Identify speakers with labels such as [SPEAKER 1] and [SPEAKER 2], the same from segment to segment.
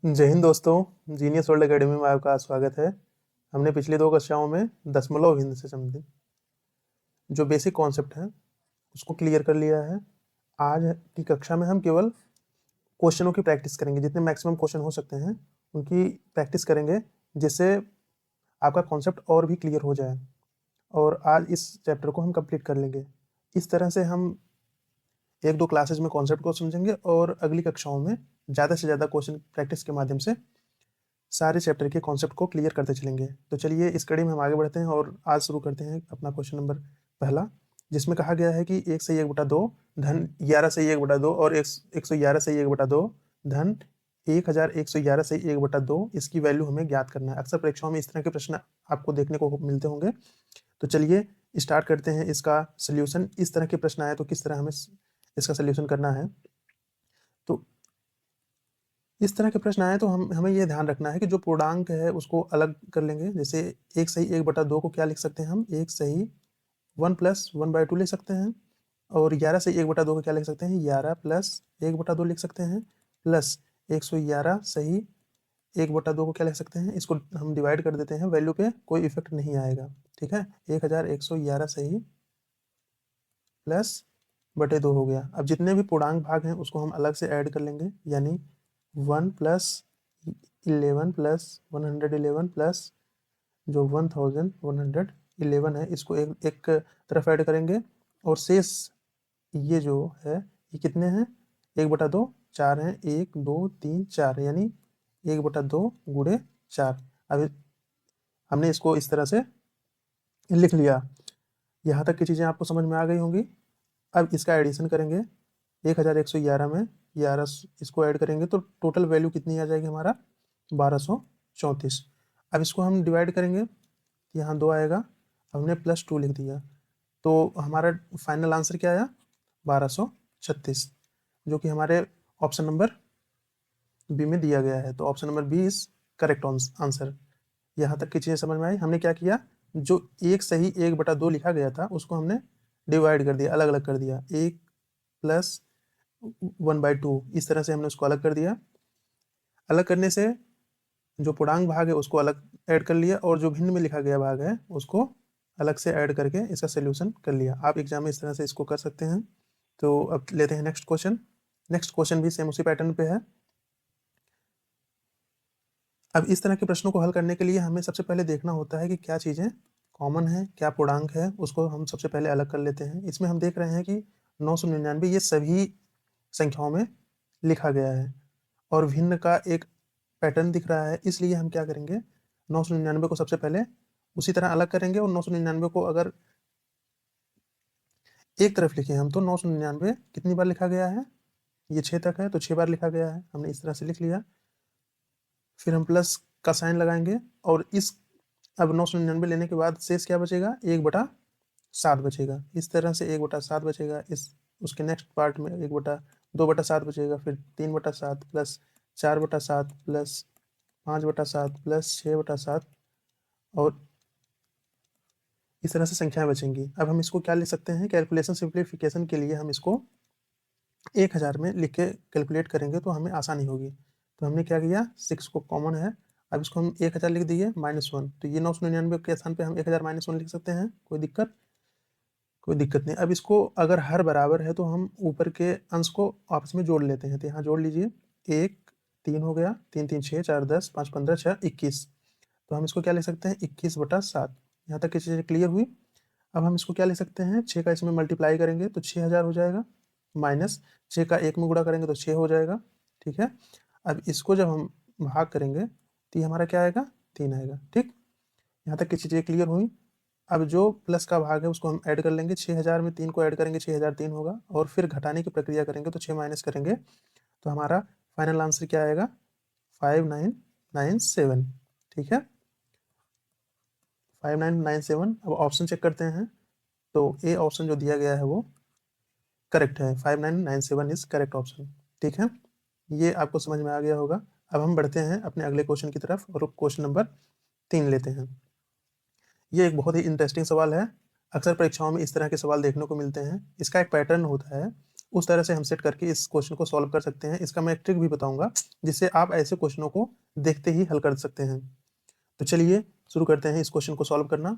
[SPEAKER 1] जय हिंद दोस्तों, genius world academy में आपका स्वागत है। हमने पिछली 2 कक्षाओं में दशमलव भिन्न से संबंधित जो बेसिक कॉन्सेप्ट हैं उसको क्लियर कर लिया है। आज की कक्षा में हम केवल क्वेश्चनों की प्रैक्टिस करेंगे, जितने मैक्सिमम क्वेश्चन हो सकते हैं उनकी प्रैक्टिस करेंगे, जिससे आपका कॉन्सेप्ट और भी क्लियर हो जाए और आज इस चैप्टर को हम कंप्लीट कर लेंगे। इस तरह से हम 1-2 क्लासेज में कॉन्सेप्ट को समझेंगे और अगली कक्षाओं में ज़्यादा से ज़्यादा क्वेश्चन प्रैक्टिस के माध्यम से सारे चैप्टर के कॉन्सेप्ट को क्लियर करते चलेंगे। तो चलिए इस कड़ी में हम आगे बढ़ते हैं और आज शुरू करते हैं अपना क्वेश्चन नंबर पहला, जिसमें कहा गया है कि 1 से 1/2 धन 11 से 1/2 और 111 से 1/2 धन 1111 से 1/2 इसकी वैल्यू हमें ज्ञात करना है। अक्सर परीक्षाओं में इस तरह के प्रश्न आपको देखने को मिलते होंगे। तो चलिए स्टार्ट करते हैं इसका सोल्यूशन। इस तरह के प्रश्न आए तो किस तरह हमें इसका सोल्यूशन करना है। तो इस तरह के प्रश्न आए तो हमें ये ध्यान रखना है कि जो पूर्णांक है उसको अलग कर लेंगे। जैसे 1 सही 1/2 को क्या लिख सकते हैं हम, 1 सही 1 + 1/2 लिख सकते हैं। और 11 से 1/2 को क्या लिख सकते हैं, 11 + 1/2 लिख सकते हैं। प्लस 111 सही 1/2 को क्या लिख सकते हैं, इसको हम डिवाइड कर देते हैं, वैल्यू पे कोई इफेक्ट नहीं आएगा। ठीक है, 1111 सही प्लस बटे 2 हो गया। अब जितने भी पूर्णांक भाग हैं उसको हम अलग से ऐड कर लेंगे, यानी 1 + 11 + 111 प्लस जो 1111 है इसको एक तरफ ऐड करेंगे। और शेष ये जो है ये कितने हैं, 1/2 4 हैं, 1 2 3 4, यानी 1/2 गुणे 4। अब हमने इसको इस तरह से लिख लिया। यहाँ तक की चीज़ें आपको समझ में आ गई होंगी। अब इसका एडिशन करेंगे, 1111 में 11 इसको ऐड करेंगे तो टोटल वैल्यू कितनी आ जाएगी हमारा, 1234। अब इसको हम डिवाइड करेंगे, यहाँ 2 आएगा, हमने +2 लिख दिया, तो हमारा फाइनल आंसर क्या आया, 1236, जो कि हमारे ऑप्शन नंबर बी में दिया गया है। तो option number B is correct answer. यहाँ तक की चीज़ें समझ में आई। हमने क्या किया, जो 1 सही 1/2 लिखा गया था उसको हमने डिवाइड कर दिया, अलग अलग कर दिया, 1 + 1/2 इस तरह से हमने उसको अलग कर दिया। अलग करने से जो पूर्णांक भाग है उसको अलग ऐड कर लिया और जो भिन्न में लिखा गया भाग है उसको अलग से ऐड करके इसका सोल्यूशन कर लिया। आप एग्जाम में इस तरह से इसको कर सकते हैं। तो अब लेते हैं नेक्स्ट क्वेश्चन। नेक्स्ट क्वेश्चन भी सेम उसी पैटर्न पे है। अब इस तरह के प्रश्नों को हल करने के लिए हमें सबसे पहले देखना होता है कि क्या चीज़ें कॉमन है, क्या पूर्णांक है, उसको हम सबसे पहले अलग कर लेते हैं। इसमें हम देख रहे हैं कि 999 ये सभी संख्याओं में लिखा गया है और भिन्न का एक पैटर्न दिख रहा है, इसलिए हम क्या करेंगे, 999 को सबसे पहले उसी तरह अलग करेंगे। और 999 को अगर एक तरफ लिखें हम तो 999 कितनी बार लिखा गया है, ये 6 तक है तो 6 बार लिखा गया है, हमने इस तरह से लिख लिया। फिर हम प्लस का साइन लगाएंगे और इस अब 999 लेने के बाद शेष क्या बचेगा, 1/7 बचेगा। इस तरह से 1/7 बचेगा। इस उसके नेक्स्ट पार्ट में 2/7 बचेगा, फिर 3/7 प्लस 4/7 प्लस 5/7 प्लस 6/7 और इस तरह से संख्याएं बचेंगी। अब हम इसको क्या लिख सकते हैं, कैलकुलेशन सिंप्लीफिकेशन के लिए हम इसको 1000 में लिख के कैलकुलेट करेंगे तो हमें आसानी होगी। तो हमने क्या किया, 6 को कॉमन है, अब इसको हम 1000 लिख दिए -1, तो ये 999 के स्थान पे हम 1000 -1 लिख सकते हैं, कोई दिक्कत नहीं। अब इसको अगर हर बराबर है तो हम ऊपर के अंश को आपस में जोड़ लेते हैं। तो यहाँ जोड़ लीजिए, 1 3 हो गया, 3 3 6 4 10 5 15 6 21, तो हम इसको क्या लिख सकते हैं, 21/7। यहाँ तक की चीज़ें क्लियर हुई। अब हम इसको क्या लिख सकते हैं, 6 का इसमें मल्टीप्लाई करेंगे तो 6000 हो जाएगा, माइनस 6 का 1 में गुणा करेंगे तो 6 हो जाएगा। ठीक है, अब इसको जब हम भाग करेंगे तो ये हमारा क्या आएगा, 3 आएगा। ठीक, यहाँ तक की चीज़ें क्लियर हुई। अब जो प्लस का भाग है उसको हम ऐड कर लेंगे, 6000 में 3 को ऐड करेंगे 6003 होगा, और फिर घटाने की प्रक्रिया करेंगे तो 6 माइनस करेंगे तो हमारा फाइनल आंसर क्या आएगा, 5997। ठीक है, 5997। अब ऑप्शन चेक करते हैं तो ए ऑप्शन जो दिया गया है वो करेक्ट है, 5997 इज करेक्ट ऑप्शन। ठीक है, ये आपको समझ में आ गया होगा। अब हम बढ़ते हैं अपने अगले क्वेश्चन की तरफ और क्वेश्चन नंबर 3 लेते हैं। ये एक बहुत ही इंटरेस्टिंग सवाल है, अक्सर परीक्षाओं में इस तरह के सवाल देखने को मिलते हैं। इसका एक पैटर्न होता है उस तरह से हम सेट करके इस क्वेश्चन को सॉल्व कर सकते हैं। इसका मैं एक ट्रिक भी बताऊंगा जिससे आप ऐसे क्वेश्चनों को देखते ही हल कर सकते हैं। तो चलिए शुरू करते हैं इस क्वेश्चन को सॉल्व करना।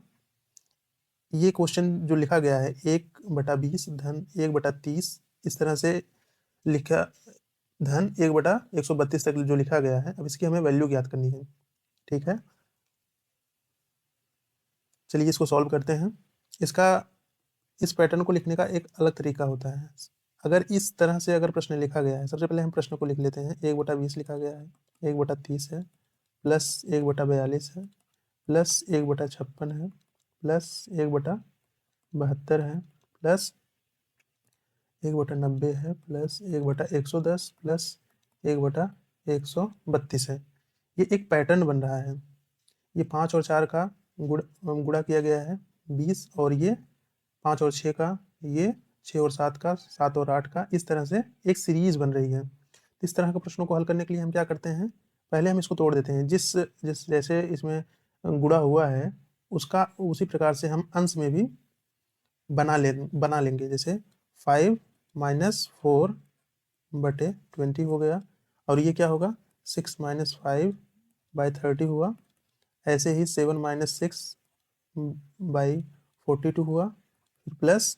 [SPEAKER 1] ये क्वेश्चन जो लिखा गया है 1/20 धन 1/30 इस तरह से लिखा, धन 1/132 तक जो लिखा गया है। अब इसकी हमें वैल्यू ज्ञात करनी है। ठीक है, चलिए इसको सॉल्व करते हैं। इसका इस पैटर्न को लिखने का एक अलग तरीका होता है। अगर इस तरह से अगर प्रश्न लिखा गया है, सबसे पहले हम प्रश्न को लिख लेते हैं। 1/20 लिखा गया है, 1/30 है, प्लस 1/42 है, प्लस 1/56 है, प्लस 1/72 है, प्लस 1/90 है, प्लस 1/110, प्लस 1/132 है। ये एक पैटर्न बन रहा है। ये 5 और 4 का गुणा किया गया है 20, और ये 5 और 6 का, ये 6 और 7 का, 7 और 8 का, इस तरह से एक सीरीज बन रही है। इस तरह के प्रश्नों को हल करने के लिए हम क्या करते हैं, पहले हम इसको तोड़ देते हैं। जिस जिस जैसे इसमें गुणा हुआ है उसका उसी प्रकार से हम अंश में भी बना लेंगे। जैसे 5 - 4/20 हो गया, और ये क्या होगा 6 - 5/30 हुआ। ऐसे ही 7 - 6/42 हुआ, फिर प्लस,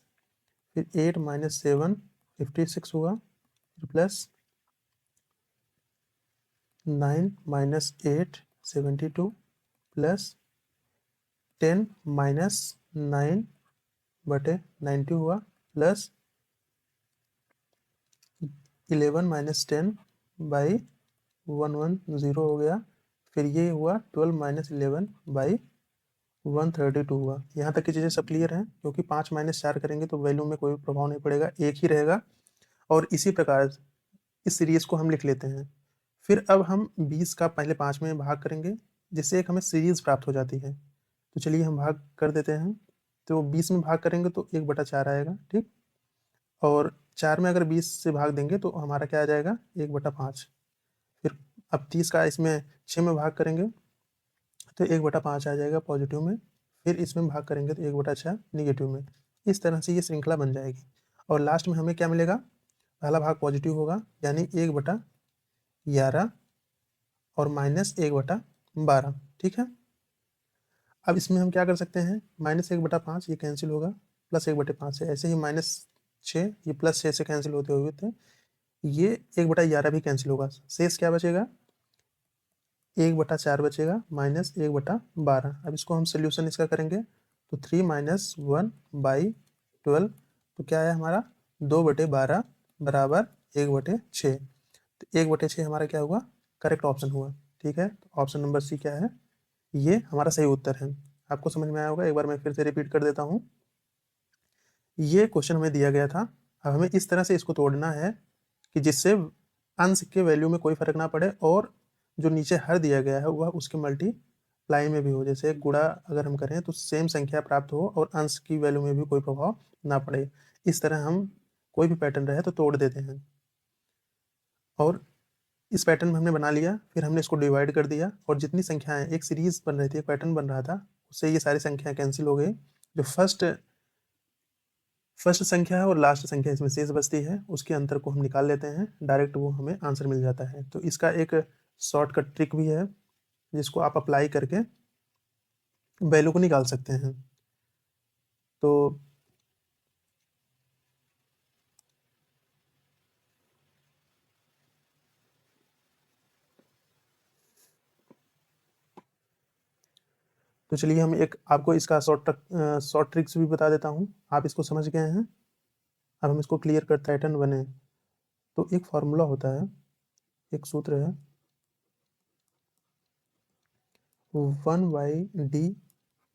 [SPEAKER 1] फिर 8 - 7 56 हुआ, फिर प्लस 9 - 8 72, प्लस 10 - 9/90 हुआ, प्लस 11 - 10/110 हो गया। फिर ये हुआ 12 - 11/132 हुआ। यहाँ तक की चीज़ें सब क्लियर हैं, क्योंकि 5 - 4 करेंगे तो वैल्यू में कोई प्रभाव नहीं पड़ेगा, एक ही रहेगा। और इसी प्रकार इस सीरीज को हम लिख लेते हैं। फिर अब हम 20 का पहले 5 में भाग करेंगे, जिससे एक हमें सीरीज प्राप्त हो जाती है। तो चलिए हम भाग कर देते हैं। तो 20 में भाग करेंगे तो 1/4 आएगा, ठीक। और 4 में अगर 20 से भाग देंगे तो हमारा क्या आ जाएगा 1/5। फिर अब 30 का इसमें 6 में भाग करेंगे तो 1/5 आ जाएगा पॉजिटिव में। फिर इसमें भाग करेंगे तो 1/6 निगेटिव में। इस तरह से ये श्रृंखला बन जाएगी, और लास्ट में हमें क्या मिलेगा, पहला भाग पॉजिटिव होगा, यानी 1/11 और -1/12। ठीक है, अब इसमें हम क्या कर सकते हैं, -1/5 ये कैंसिल होगा, प्लस 1/5 से, ऐसे ही -6 ये +6 से कैंसिल होते हुए थे, ये 1/11 भी कैंसिल होगा। शेष क्या बचेगा, 1/4 बचेगा, -1/12। अब इसको हम सोल्यूशन इसका करेंगे तो 3 - 1/12, तो क्या है हमारा 2/12 बराबर 1/6। तो 1/6 हमारा क्या हुआ, करेक्ट ऑप्शन हुआ। ठीक है, तो ऑप्शन नंबर सी क्या है, ये हमारा सही उत्तर है। आपको समझ में आया होगा, एक बार मैं फिर से रिपीट कर देता हूँ। ये क्वेश्चन हमें दिया गया था, अब हमें इस तरह से इसको तोड़ना है कि जिससे अंश के वैल्यू में कोई फर्क ना पड़े, और जो नीचे हर दिया गया है वह उसके मल्टीप्लाई में भी हो। जैसे गुणा अगर हम करें तो सेम संख्या प्राप्त हो और अंश की वैल्यू में भी कोई प्रभाव ना पड़े। इस तरह हम कोई भी पैटर्न रहे तो तोड़ देते हैं। और इस पैटर्न में हमने बना लिया, फिर हमने इसको डिवाइड कर दिया, और जितनी संख्याएं एक सीरीज बन रही थी, एक पैटर्न बन रहा था, उससे ये सारी संख्याएं कैंसिल हो गई। जो फर्स्ट संख्या है और लास्ट संख्या इसमें शेष बचती है, उसके अंतर को हम निकाल लेते हैं, डायरेक्ट वो हमें आंसर मिल जाता है। तो इसका एक शॉर्टकट ट्रिक भी है जिसको आप अप्लाई करके वैल्यू को निकाल सकते हैं। तो चलिए हम एक आपको इसका शॉर्ट ट्रिक्स भी बता देता हूँ, आप इसको समझ गए हैं। अब हम इसको क्लियर कर पैटर्न बने। तो एक फार्मूला होता है, एक सूत्र है, 1/d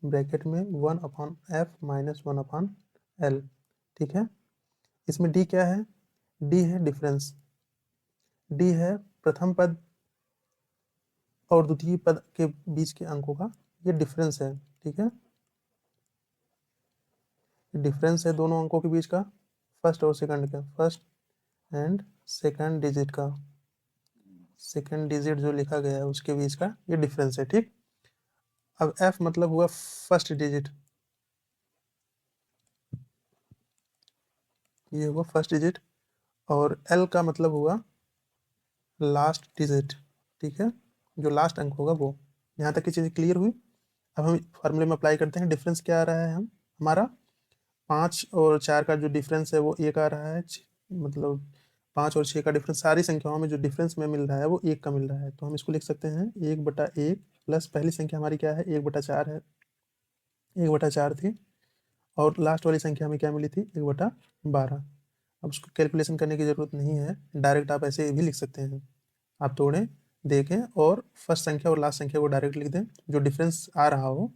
[SPEAKER 1] ब्रैकेट में 1/f - 1/l। ठीक है, इसमें d क्या है, d है डिफरेंस, d है प्रथम पद और द्वितीय पद के बीच के अंकों का ये डिफरेंस है। ठीक है, डिफरेंस है दोनों अंकों के बीच का, फर्स्ट और सेकंड का, फर्स्ट एंड सेकंड डिजिट का, सेकंड डिजिट जो लिखा गया है उसके बीच का ये डिफरेंस है। ठीक, अब f मतलब हुआ फर्स्ट डिजिट, ये हुआ फर्स्ट डिजिट, और L का मतलब हुआ लास्ट डिजिट, ठीक है, जो लास्ट अंक होगा वो। यहाँ तक की चीज़ें क्लियर हुई। अब हम फार्मूले में अप्लाई करते हैं। डिफरेंस क्या आ रहा है हमारा 5 और 4 का जो डिफरेंस है वो 1 आ रहा है। मतलब 5 और 6 का डिफरेंस, सारी संख्याओं में जो डिफरेंस में मिल रहा है वो 1 का मिल रहा है। तो हम इसको लिख सकते हैं 1/1 प्लस पहली संख्या हमारी क्या है 1/4 है, 1/4 थी, और लास्ट वाली संख्या हमें क्या मिली थी 1/12। अब उसको कैलकुलेशन करने की ज़रूरत नहीं है, डायरेक्ट आप ऐसे भी लिख सकते हैं। आप तोड़ें, देखें और फर्स्ट संख्या और लास्ट संख्या को डायरेक्ट लिख दें। जो डिफरेंस आ रहा हो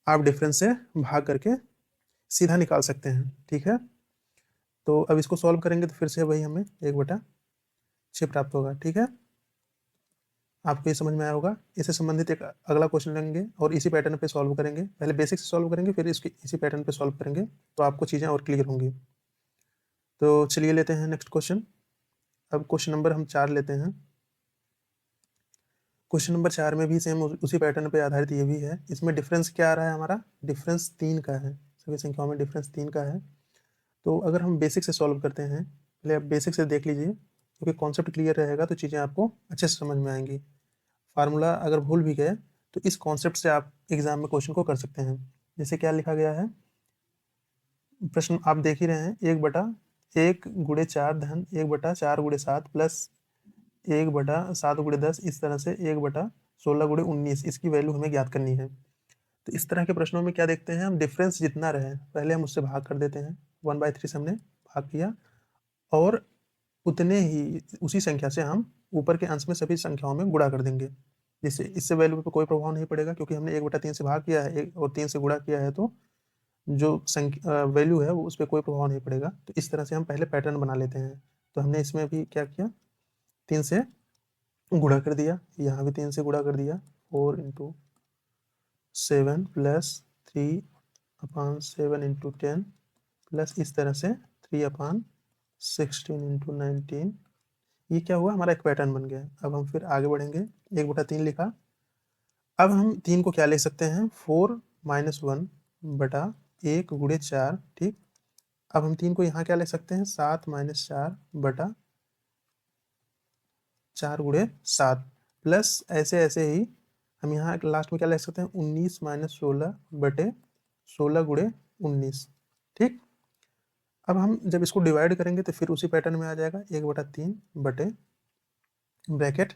[SPEAKER 1] आप डिफरेंस से भाग करके सीधा निकाल सकते हैं, ठीक है। तो अब इसको सॉल्व करेंगे तो फिर से वही हमें 1/6 प्राप्त होगा, ठीक है। आपको ये समझ में आया होगा। इससे संबंधित एक अगला क्वेश्चन लेंगे और इसी पैटर्न पे सॉल्व करेंगे। पहले बेसिक से सॉल्व करेंगे, फिर इसी पैटर्न पे सॉल्व करेंगे, तो आपको चीज़ें और क्लियर होंगी। तो चलिए लेते हैं नेक्स्ट क्वेश्चन। अब क्वेश्चन नंबर हम 4 लेते हैं। क्वेश्चन नंबर 4 में भी सेम उसी पैटर्न पे आधारित ये भी है। इसमें डिफरेंस क्या आ रहा है हमारा, डिफरेंस 3 का है। सभी संख्याओं में डिफरेंस 3 का है। तो अगर हम बेसिक से सॉल्व करते हैं, पहले आप बेसिक से देख लीजिए, क्योंकि कॉन्सेप्ट क्लियर रहेगा तो चीज़ें आपको अच्छे से समझ में आएंगी। फार्मूला अगर भूल भी गए तो इस कॉन्सेप्ट से आप एग्जाम में क्वेश्चन को कर सकते हैं। जैसे क्या लिखा गया है, प्रश्न आप देख ही रहे हैं, 1/1 × 4 धन 1/4 × 7 प्लस 1/7 × 10, इस तरह से 1/16 × 19, इसकी वैल्यू हमें ज्ञात करनी है। तो इस तरह के प्रश्नों में क्या देखते हैं हम, डिफरेंस जितना रहे पहले हम उससे भाग कर देते हैं। 1/3 से हमने भाग किया और उतने ही उसी संख्या से हम ऊपर के अंश में सभी संख्याओं में गुणा कर देंगे, जिससे इससे वैल्यू पे कोई प्रभाव नहीं पड़ेगा, क्योंकि हमने 1/3 से भाग किया है और 3 से गुणा किया है, तो जो संख्या वैल्यू है वो उस पर कोई प्रभाव नहीं पड़ेगा। तो इस तरह से हम पहले पैटर्न बना लेते हैं। तो हमने इसमें भी क्या किया, 3 से गुणा कर दिया, यहाँ भी 3 से गुणा कर दिया, 4 × 7 प्लस 3/7 × 10 प्लस इस तरह से 3/16 × 19। ये क्या हुआ, हमारा एक पैटर्न बन गया। अब हम फिर आगे बढ़ेंगे, 1/3 लिखा। अब हम 3 को क्या ले सकते हैं, 4 - 1/1 × 4, ठीक। अब हम 3 को यहाँ क्या ले सकते हैं, 7 - 4/4 × 7 प्लस ऐसे ऐसे ही हम यहाँ लास्ट में क्या ले सकते हैं, 19 - 16/16 × 19, ठीक। अब हम जब इसको डिवाइड करेंगे तो फिर उसी पैटर्न में आ जाएगा, 1/3 बटे ब्रैकेट।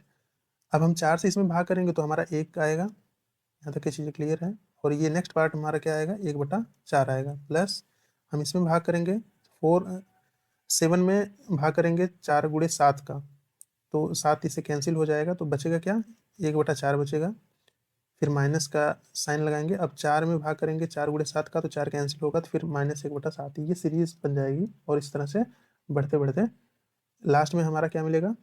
[SPEAKER 1] अब हम 4 से इसमें भाग करेंगे तो हमारा 1 आएगा। यहाँ तक की चीज़ें क्लियर है। और ये नेक्स्ट पार्ट हमारा क्या आएगा, 1/4 आएगा, प्लस हम इसमें भाग करेंगे 7 में भाग करेंगे 4 × 7 का, तो 7 इससे कैंसिल हो जाएगा, तो बचेगा क्या, 1/4 बचेगा। फिर माइनस का साइन लगाएंगे। अब 4 में भाग करेंगे 4 × 7 का, तो 4 कैंसिल होगा, तो फिर -1/7, ये सीरीज बन जाएगी। और इस तरह से बढ़ते बढ़ते लास्ट में हमारा क्या मिलेगा,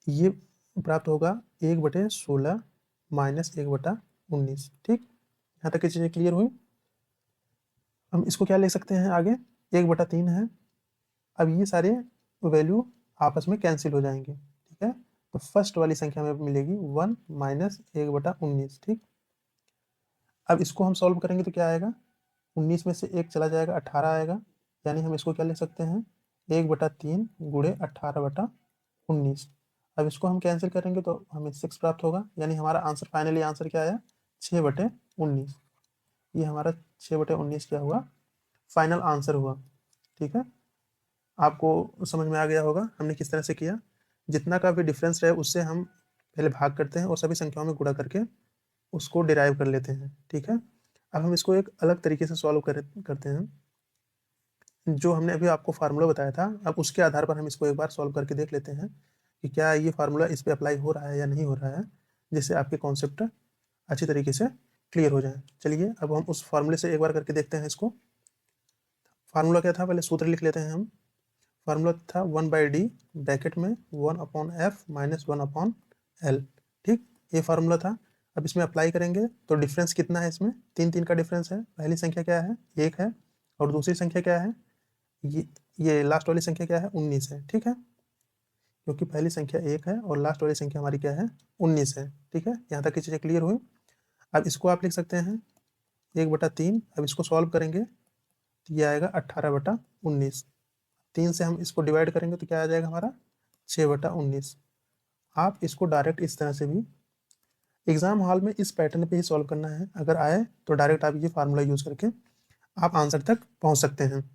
[SPEAKER 1] ये प्राप्त होगा 1/16 - 1/19, ठीक। यहाँ तक की चीज़ें क्लियर हुई। हम इसको क्या ले सकते हैं आगे, 1/3 है। अब ये सारे वैल्यू आपस में कैंसिल हो जाएंगे, ठीक है। तो फर्स्ट वाली संख्या में मिलेगी 1 - 1/19, ठीक। अब इसको हम सॉल्व करेंगे तो क्या आएगा, 19 में से 1 चला जाएगा, 18 आएगा। यानी हम इसको क्या ले सकते हैं, 1/3 × 18/19। अब इसको हम कैंसिल करेंगे तो हमें 6 प्राप्त होगा। यानी हमारा आंसर, फाइनली आंसर क्या आया, 6/19। ये हमारा 6/19 क्या हुआ, फाइनल आंसर हुआ, ठीक है। आपको समझ में आ गया होगा हमने किस तरह से किया। जितना का भी डिफरेंस रहे उससे हम पहले भाग करते हैं और सभी संख्याओं में गुणा करके उसको डिराइव कर लेते हैं, ठीक है। अब हम इसको एक अलग तरीके से सॉल्व करते हैं। जो हमने अभी आपको फार्मूला बताया था, अब उसके आधार पर हम इसको एक बार सॉल्व करके देख लेते हैं कि क्या ये फार्मूला इस पे अप्लाई हो रहा है या नहीं हो रहा है, जिससे आपके कॉन्सेप्ट अच्छी तरीके से क्लियर हो जाए। चलिए अब हम उस फार्मूले से एक बार करके देखते हैं इसको। फार्मूला क्या था, पहले सूत्र लिख लेते हैं हम। फार्मूला था 1/d ब्रैकेट में 1/f - 1/l, ठीक। ये फार्मूला था। अब इसमें अप्लाई करेंगे तो डिफरेंस कितना है, इसमें 3 का डिफरेंस है। पहली संख्या क्या है, 1 है, और दूसरी संख्या क्या है, ये लास्ट वाली संख्या क्या है, 19 है, ठीक है। क्योंकि पहली संख्या 1 है और लास्ट वाली संख्या हमारी क्या है, 19 है, ठीक है। यहाँ तक की चीज़ें क्लियर हुई। अब इसको आप लिख सकते हैं 1/3। अब इसको सॉल्व करेंगे तो ये आएगा 18/19, 3 से हम इसको डिवाइड करेंगे तो क्या आ जाएगा हमारा 6/19। आप इसको डायरेक्ट इस तरह से भी एग्जाम हॉल में इस पैटर्न पे ही सॉल्व करना है, अगर आए तो डायरेक्ट आप ये फार्मूला यूज करके आप आंसर तक पहुंच सकते हैं।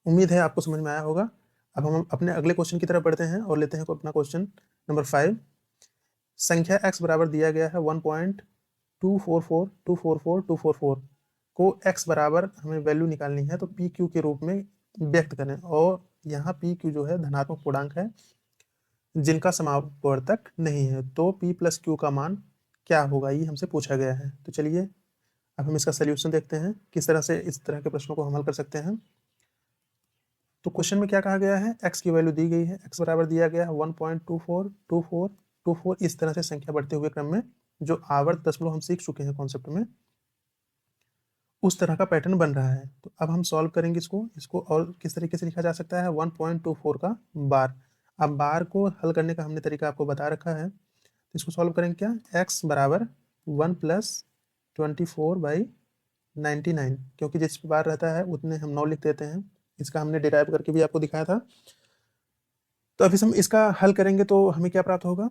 [SPEAKER 1] उम्मीद है आपको समझ में आया होगा। अब हम अपने अगले क्वेश्चन की तरफ बढ़ते हैं और लेते हैं अपना क्वेश्चन नंबर 5। संख्या x बराबर दिया गया है 1.244244 को x बराबर हमें वैल्यू निकालनी है, तो पी क्यू के रूप में व्यक्त करें। और यहाँ पी क्यू जो है धनात्मक पूर्णांक है जिनका समापवर्तक नहीं है, तो p प्लस क्यू का मान क्या होगा, ये हमसे पूछा गया है। तो चलिए अब हम इसका सोल्यूशन देखते हैं, किस तरह से इस तरह के प्रश्नों को हम हल कर सकते हैं। तो क्वेश्चन में क्या कहा गया है, x की वैल्यू दी गई है, x बराबर दिया गया है 1.242424। इस तरह से संख्या बढ़ते हुए क्रम में जो आवर्त दशमलव हम सीख चुके हैं कॉन्सेप्ट में, उस तरह का पैटर्न बन रहा है। तो अब हम सॉल्व करेंगे इसको और किस तरीके से लिखा जा सकता है, 1.24 का बार। अब बार को हल करने का हमने तरीका आपको बता रखा है। तो इसको सॉल्व करेंगे क्या, x बराबर 1 + 24/99, क्योंकि जिस पे बार रहता है उतने हम 9 लिख देते हैं। इसका हमने डिराइव करके भी आपको दिखाया था। तो अभी हम इसका हल करेंगे तो हमें क्या प्राप्त होगा,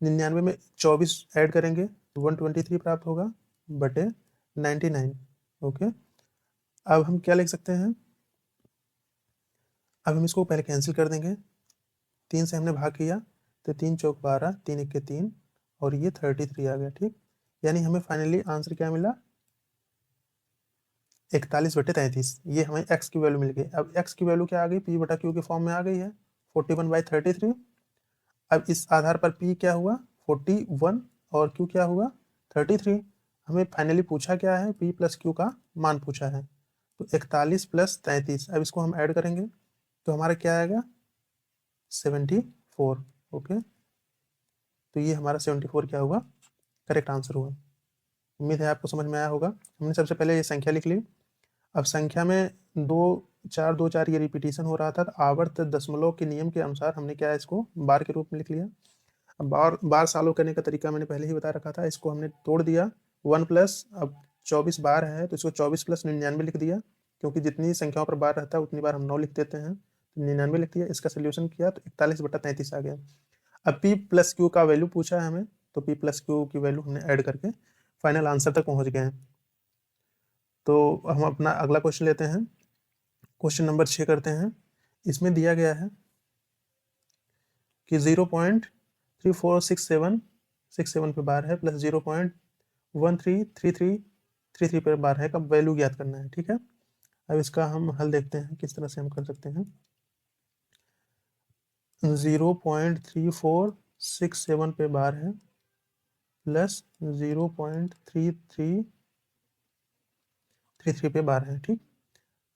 [SPEAKER 1] 99 में 24 ऐड करेंगे तो 123 प्राप्त होगा बटे 99। ओके, अब हम क्या लिख सकते हैं, अब हम इसको पहले कैंसिल कर देंगे। 3 से हमने भाग किया तो 3 चौक 12, 3 1 3 और ये 33 आ गया। ठीक, यानी हमें फाइनली आंसर क्या मिला, 41/33। ये हमें x की वैल्यू मिल गई। अब x की वैल्यू क्या आ गई, p/q के फॉर्म में आ गई है 41/33। अब इस आधार पर p क्या हुआ 41 और q क्या हुआ 33। हमें फाइनली पूछा क्या है, p प्लस q का मान पूछा है। तो 41 + 33, अब इसको हम ऐड करेंगे तो हमारा क्या आएगा 74। ओके, तो ये हमारा 74 क्या हुआ, करेक्ट आंसर हुआ। उम्मीद है आपको समझ में आया होगा। हमने सबसे पहले ये संख्या लिख ली। अब संख्या में 2 4 ये रिपीटिशन हो रहा था, तो आवर्त दशमलव के नियम के अनुसार हमने क्या है, इसको बार के रूप में लिख लिया। अब बार बार सॉल्व करने का तरीका मैंने पहले ही बता रखा था। इसको हमने तोड़ दिया 1 प्लस, अब 24 बार है तो इसको 24 + 99 लिख दिया, क्योंकि जितनी संख्याओं पर बार रहता है उतनी बार हम 9 लिख देते हैं, तो 99 लिख दिया। इसका सोल्यूशन किया तो 41/33 आ गया। अब p प्लस क्यू का वैल्यू पूछा है हमें, तो p प्लस क्यू की वैल्यू हमने ऐड करके फाइनल आंसर तक पहुंच गए हैं। तो हम अपना अगला क्वेश्चन लेते हैं, क्वेश्चन नंबर 6 करते हैं। इसमें दिया गया है कि 0.3467 पे बार है प्लस 0.133333 पे बार है, का वैल्यू ज्ञात करना है। ठीक है, अब इसका हम हल देखते हैं किस तरह से हम कर सकते हैं। 0.3467 पे बार है प्लस 0.3333 पे बार है। ठीक,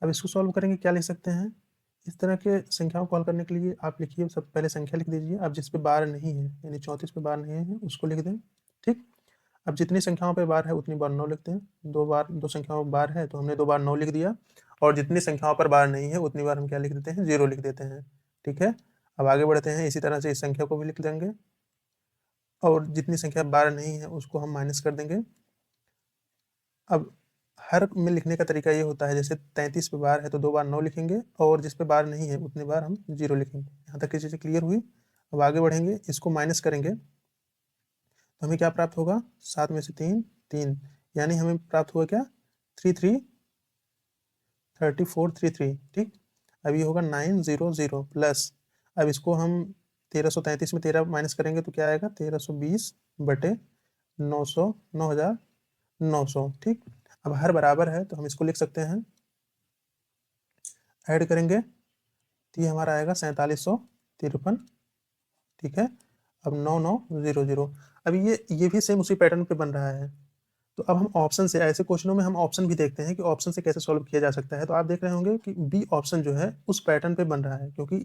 [SPEAKER 1] अब इसको सॉल्व करेंगे, क्या लिख सकते हैं, इस तरह के संख्याओं को हल करने के लिए आप लिखिए, सब पहले संख्या लिख दीजिए। अब जिस पे बार नहीं है यानी 34 पे बार नहीं है उसको लिख दें। ठीक, अब जितनी संख्याओं पे बार है उतनी बार 9 लिखते हैं। दो संख्याओं पर बार है तो हमने 2 बार 9 लिख दिया, और जितनी संख्याओं पर बार नहीं है उतनी बार हम क्या लिख देते हैं, 0 लिख देते हैं। ठीक है, अब आगे बढ़ते हैं, इसी तरह से इस संख्या को भी लिख देंगे, और जितनी संख्या बार नहीं है उसको हम माइनस कर देंगे। अब हर में लिखने का तरीका ये होता है, जैसे 33 पे बार है तो 2 बार 9 लिखेंगे, और जिस पे बार नहीं है उतनी बार हम 0 लिखेंगे। यहाँ तक की चीज़ें क्लियर हुई। अब आगे बढ़ेंगे, इसको माइनस करेंगे तो हमें क्या प्राप्त होगा, 7 में से 3 3, यानी हमें प्राप्त हुआ क्या 3433। ठीक, अब ये होगा 900 प्लस, अब इसको हम 1333 में 13 माइनस करेंगे तो क्या आएगा 1320/900, 9900। ठीक, अब हर बराबर है तो हम इसको लिख सकते हैं, ऐड करेंगे तो ये हमारा आएगा 4753। ठीक है, अब 9900। अब ये भी सेम उसी पैटर्न पे बन रहा है। तो अब हम ऑप्शन से, ऐसे क्वेश्चनों में हम ऑप्शन भी देखते हैं कि ऑप्शन से कैसे सॉल्व किया जा सकता है। तो आप देख रहे होंगे कि बी ऑप्शन जो है उस पैटर्न पे बन रहा है, क्योंकि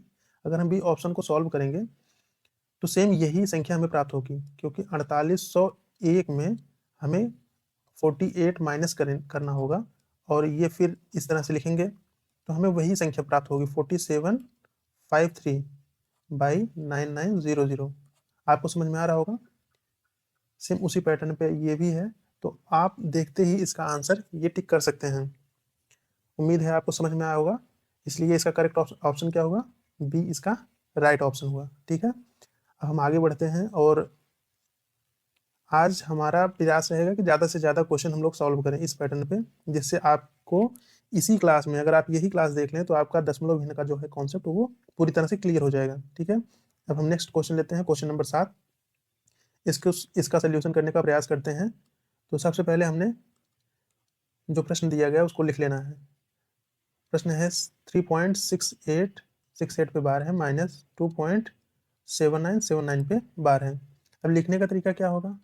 [SPEAKER 1] अगर हम बी ऑप्शन को सॉल्व करेंगे तो सेम यही संख्या हमें प्राप्त होगी, क्योंकि 4801 में हमें 48 माइनस करना होगा, और ये फिर इस तरह से लिखेंगे तो हमें वही संख्या प्राप्त होगी 4753/9900। आपको समझ में आ रहा होगा, सेम उसी पैटर्न पे ये भी है। तो आप देखते ही इसका आंसर ये टिक कर सकते हैं। उम्मीद है आपको समझ में आया होगा। इसलिए इसका करेक्ट ऑप्शन क्या होगा, बी इसका राइट ऑप्शन हुआ। ठीक है, अब हम आगे बढ़ते हैं और आज हमारा प्रयास रहेगा कि ज़्यादा से ज़्यादा क्वेश्चन हम लोग सॉल्व करें इस पैटर्न पे, जिससे आपको इसी क्लास में, अगर आप यही क्लास देख लें तो आपका दशमलव भिन्न का जो है कॉन्सेप्ट वो पूरी तरह से क्लियर हो जाएगा। ठीक है, अब हम नेक्स्ट क्वेश्चन लेते हैं, क्वेश्चन नंबर 7। इसका सोल्यूशन करने का प्रयास करते हैं। तो सबसे पहले हमने जो प्रश्न दिया गया उसको लिख लेना है। प्रश्न है 3.6868 पे बार है, माइनस 2.7979 पे बार है। अब लिखने का तरीका क्या होगा,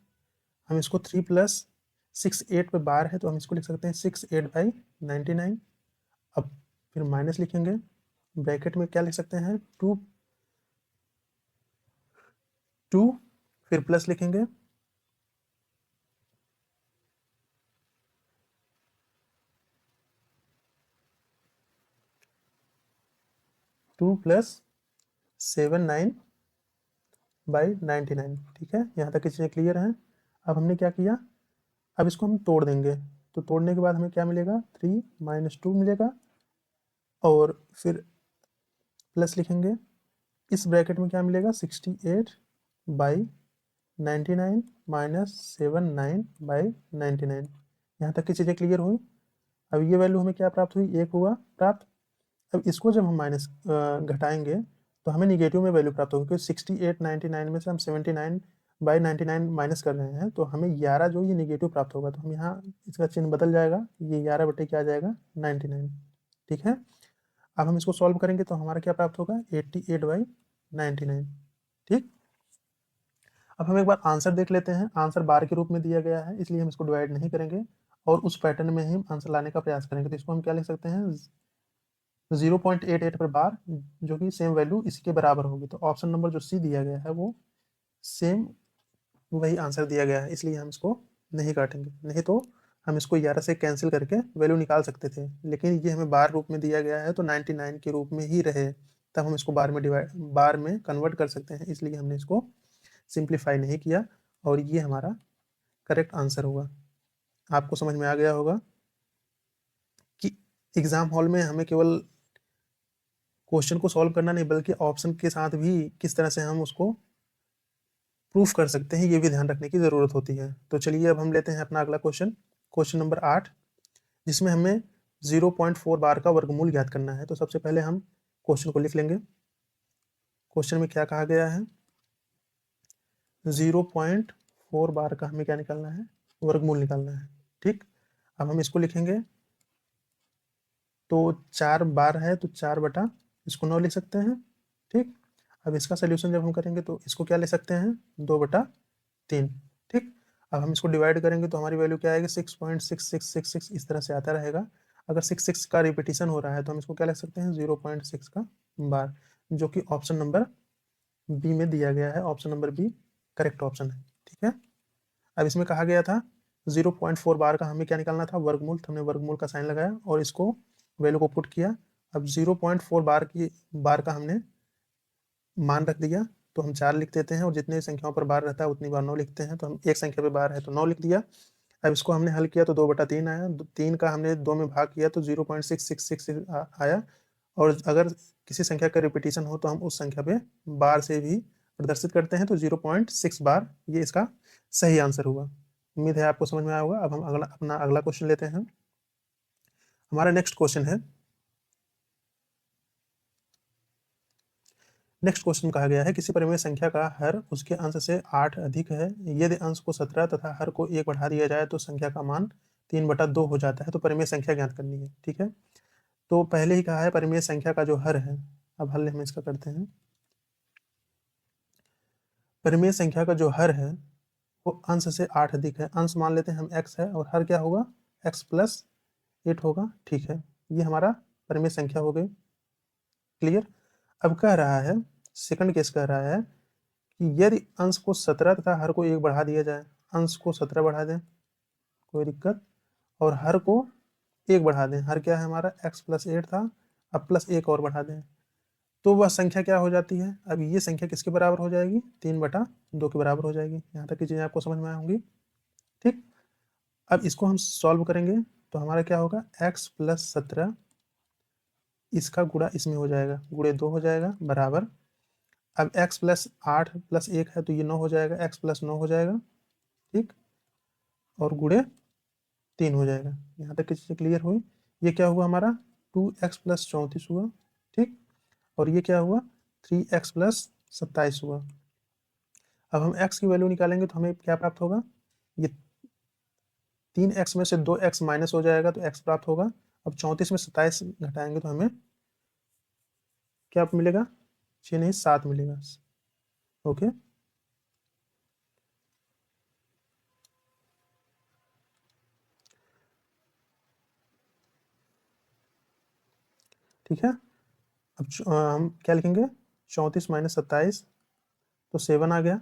[SPEAKER 1] हम इसको 3+68 पे बार है तो हम इसको लिख सकते हैं 68/99। अब फिर माइनस लिखेंगे, ब्रैकेट में क्या लिख सकते हैं, 2, फिर प्लस लिखेंगे, 2+79/99। ठीक है, यहाँ तक की चीज़ें क्लियर हैं। अब हमने क्या किया, अब इसको हम तोड़ देंगे, तो तोड़ने के बाद हमें क्या मिलेगा, 3 - 2 मिलेगा, और फिर प्लस लिखेंगे, इस ब्रैकेट में क्या मिलेगा, 68/99 माइनस 79/99। यहाँ तक की चीज़ें क्लियर हुई। अब ये वैल्यू हमें क्या प्राप्त हुई, 1 हुआ प्राप्त। अब इसको जब हम माइनस घटाएंगे तो हमें निगेटिव में वैल्यू प्राप्त होगी, क्योंकि 68/99 में से हम 79/99 माइनस कर रहे हैं, तो हमें 11 जो ये निगेटिव प्राप्त होगा, तो हम यहाँ इसका चिन्ह बदल जाएगा, ये 11 बटे क्या आ जाएगा, 99। ठीक है, अब हम इसको सॉल्व करेंगे तो हमारा क्या प्राप्त होगा, 88/99। ठीक, अब हम एक बार आंसर देख लेते हैं। आंसर बार के रूप में दिया गया है, इसलिए हम इसको डिवाइड नहीं करेंगे और उस पैटर्न में ही आंसर लाने का प्रयास करेंगे। तो इसको हम क्या लिख सकते हैं, 0.88 पर बार, जो कि सेम वैल्यू इसी के बराबर होगी। तो ऑप्शन नंबर जो सी दिया गया है वो सेम वही आंसर दिया गया है, इसलिए हम इसको नहीं काटेंगे। नहीं तो हम इसको 11 से कैंसिल करके वैल्यू निकाल सकते थे, लेकिन ये हमें बार रूप में दिया गया है तो 99 के रूप में ही रहे, तब हम इसको बार में कन्वर्ट कर सकते हैं, इसलिए हमने इसको सिंप्लीफाई नहीं किया और ये हमारा करेक्ट आंसर होगा। आपको समझ में आ गया होगा कि एग्जाम हॉल में हमें केवल क्वेश्चन को सॉल्व करना नहीं, बल्कि ऑप्शन के साथ भी किस तरह से हम उसको प्रूफ कर सकते हैं, ये भी ध्यान रखने की ज़रूरत होती है। तो चलिए अब हम लेते हैं अपना अगला क्वेश्चन, क्वेश्चन नंबर 8, जिसमें हमें 0.4 बार का वर्गमूल ज्ञात करना है। तो सबसे पहले हम क्वेश्चन को लिख लेंगे। क्वेश्चन में क्या कहा गया है, 0.4 बार का हमें क्या निकालना है, वर्गमूल निकालना है। ठीक, अब हम इसको लिखेंगे, तो 4 बार है तो 4 बटा इसको 9 लिख सकते हैं। ठीक, अब इसका सोल्यूशन जब हम करेंगे तो इसको क्या ले सकते हैं, 2/3। ठीक, अब हम इसको डिवाइड करेंगे तो हमारी वैल्यू क्या आएगी, 6.6666, इस तरह से आता रहेगा। अगर 6 का रिपीटिशन हो रहा है तो हम इसको क्या लिख सकते हैं, 0.6 का बार, जो कि ऑप्शन नंबर बी में दिया गया है। Option number B correct option है। ठीक है, अब इसमें कहा गया था 0.4 बार का हमें क्या निकालना था, वर्गमूल। तो हमने वर्गमूल का साइन लगाया और इसको वैल्यू को पुट किया। अब 0.4 बार का हमने मान रख दिया, तो हम 4 लिख देते हैं, और जितने संख्याओं पर बार रहता है उतनी बार 9 लिखते हैं। तो हम एक संख्या पे बार है तो 9 लिख दिया। अब इसको हमने हल किया तो 2/3 आया, 3 का हमने 2 में भाग किया तो 0.666 आया। और अगर किसी संख्या का रिपीटिशन हो तो हम उस संख्या पे बार से भी प्रदर्शित करते हैं, तो 0.6 बार ये इसका सही आंसर हुआ। उम्मीद है आपको समझ में आया होगा। अब हम अपना अगला क्वेश्चन लेते हैं। हमारा नेक्स्ट क्वेश्चन है, नेक्स्ट क्वेश्चन कहा गया है, किसी परिमेय संख्या का हर उसके अंश से 8 अधिक है, यदि अंश को 17 तथा हर को 1 बढ़ा दिया जाए तो संख्या का मान 3/2 हो जाता है। तो परिमेय संख्या ज्ञात करनी है। ठीक है, तो पहले ही कहा है परिमेय संख्या का जो हर है, अब हल हम इसका करते हैं। परिमेय संख्या का जो हर है वो अंश से 8 अधिक है। अंश मान लेते हैं हम x है, और हर क्या होगा, x+8 होगा। ठीक है, ये हमारा परिमेय संख्या हो गई। क्लियर, अब कह रहा है, सेकंड केस कह रहा है कि यदि अंश को 17 तथा हर को 1 बढ़ा दिया जाए, अंश को 17 बढ़ा दें, कोई दिक्कत, और हर को 1 बढ़ा दें, हर क्या है हमारा x+8 था, अब +1 और बढ़ा दें, तो वह संख्या क्या हो जाती है, अब ये संख्या किसके बराबर हो जाएगी, 3/2 के बराबर हो जाएगी। यहाँ तक की चीज़ें आपको समझ में आई होंगी। ठीक, अब इसको हम सॉल्व करेंगे तो हमारा क्या होगा, x+17 इसका गुणा इसमें हो जाएगा, गुणे 2 हो जाएगा बराबर। अब x प्लस 8 प्लस 1 है तो ये 9 हो जाएगा, x प्लस 9 हो जाएगा, ठीक, और गुणे 3 हो जाएगा। यहाँ तक की चीज़ें क्लियर हुई। ये क्या हुआ हमारा 2x प्लस 34 हुआ, ठीक, और ये क्या हुआ 3x प्लस 27 हुआ। अब हम x की वैल्यू निकालेंगे तो हमें क्या प्राप्त होगा, ये 3x में से 2x माइनस हो जाएगा तो x प्राप्त होगा। अब 34 में 27 घटाएंगे तो हमें क्या मिलेगा, 6 नहीं 7 मिलेगा। ओके, ठीक है। अब हम क्या लिखेंगे, 34 माइनस 27 तो 7 आ गया।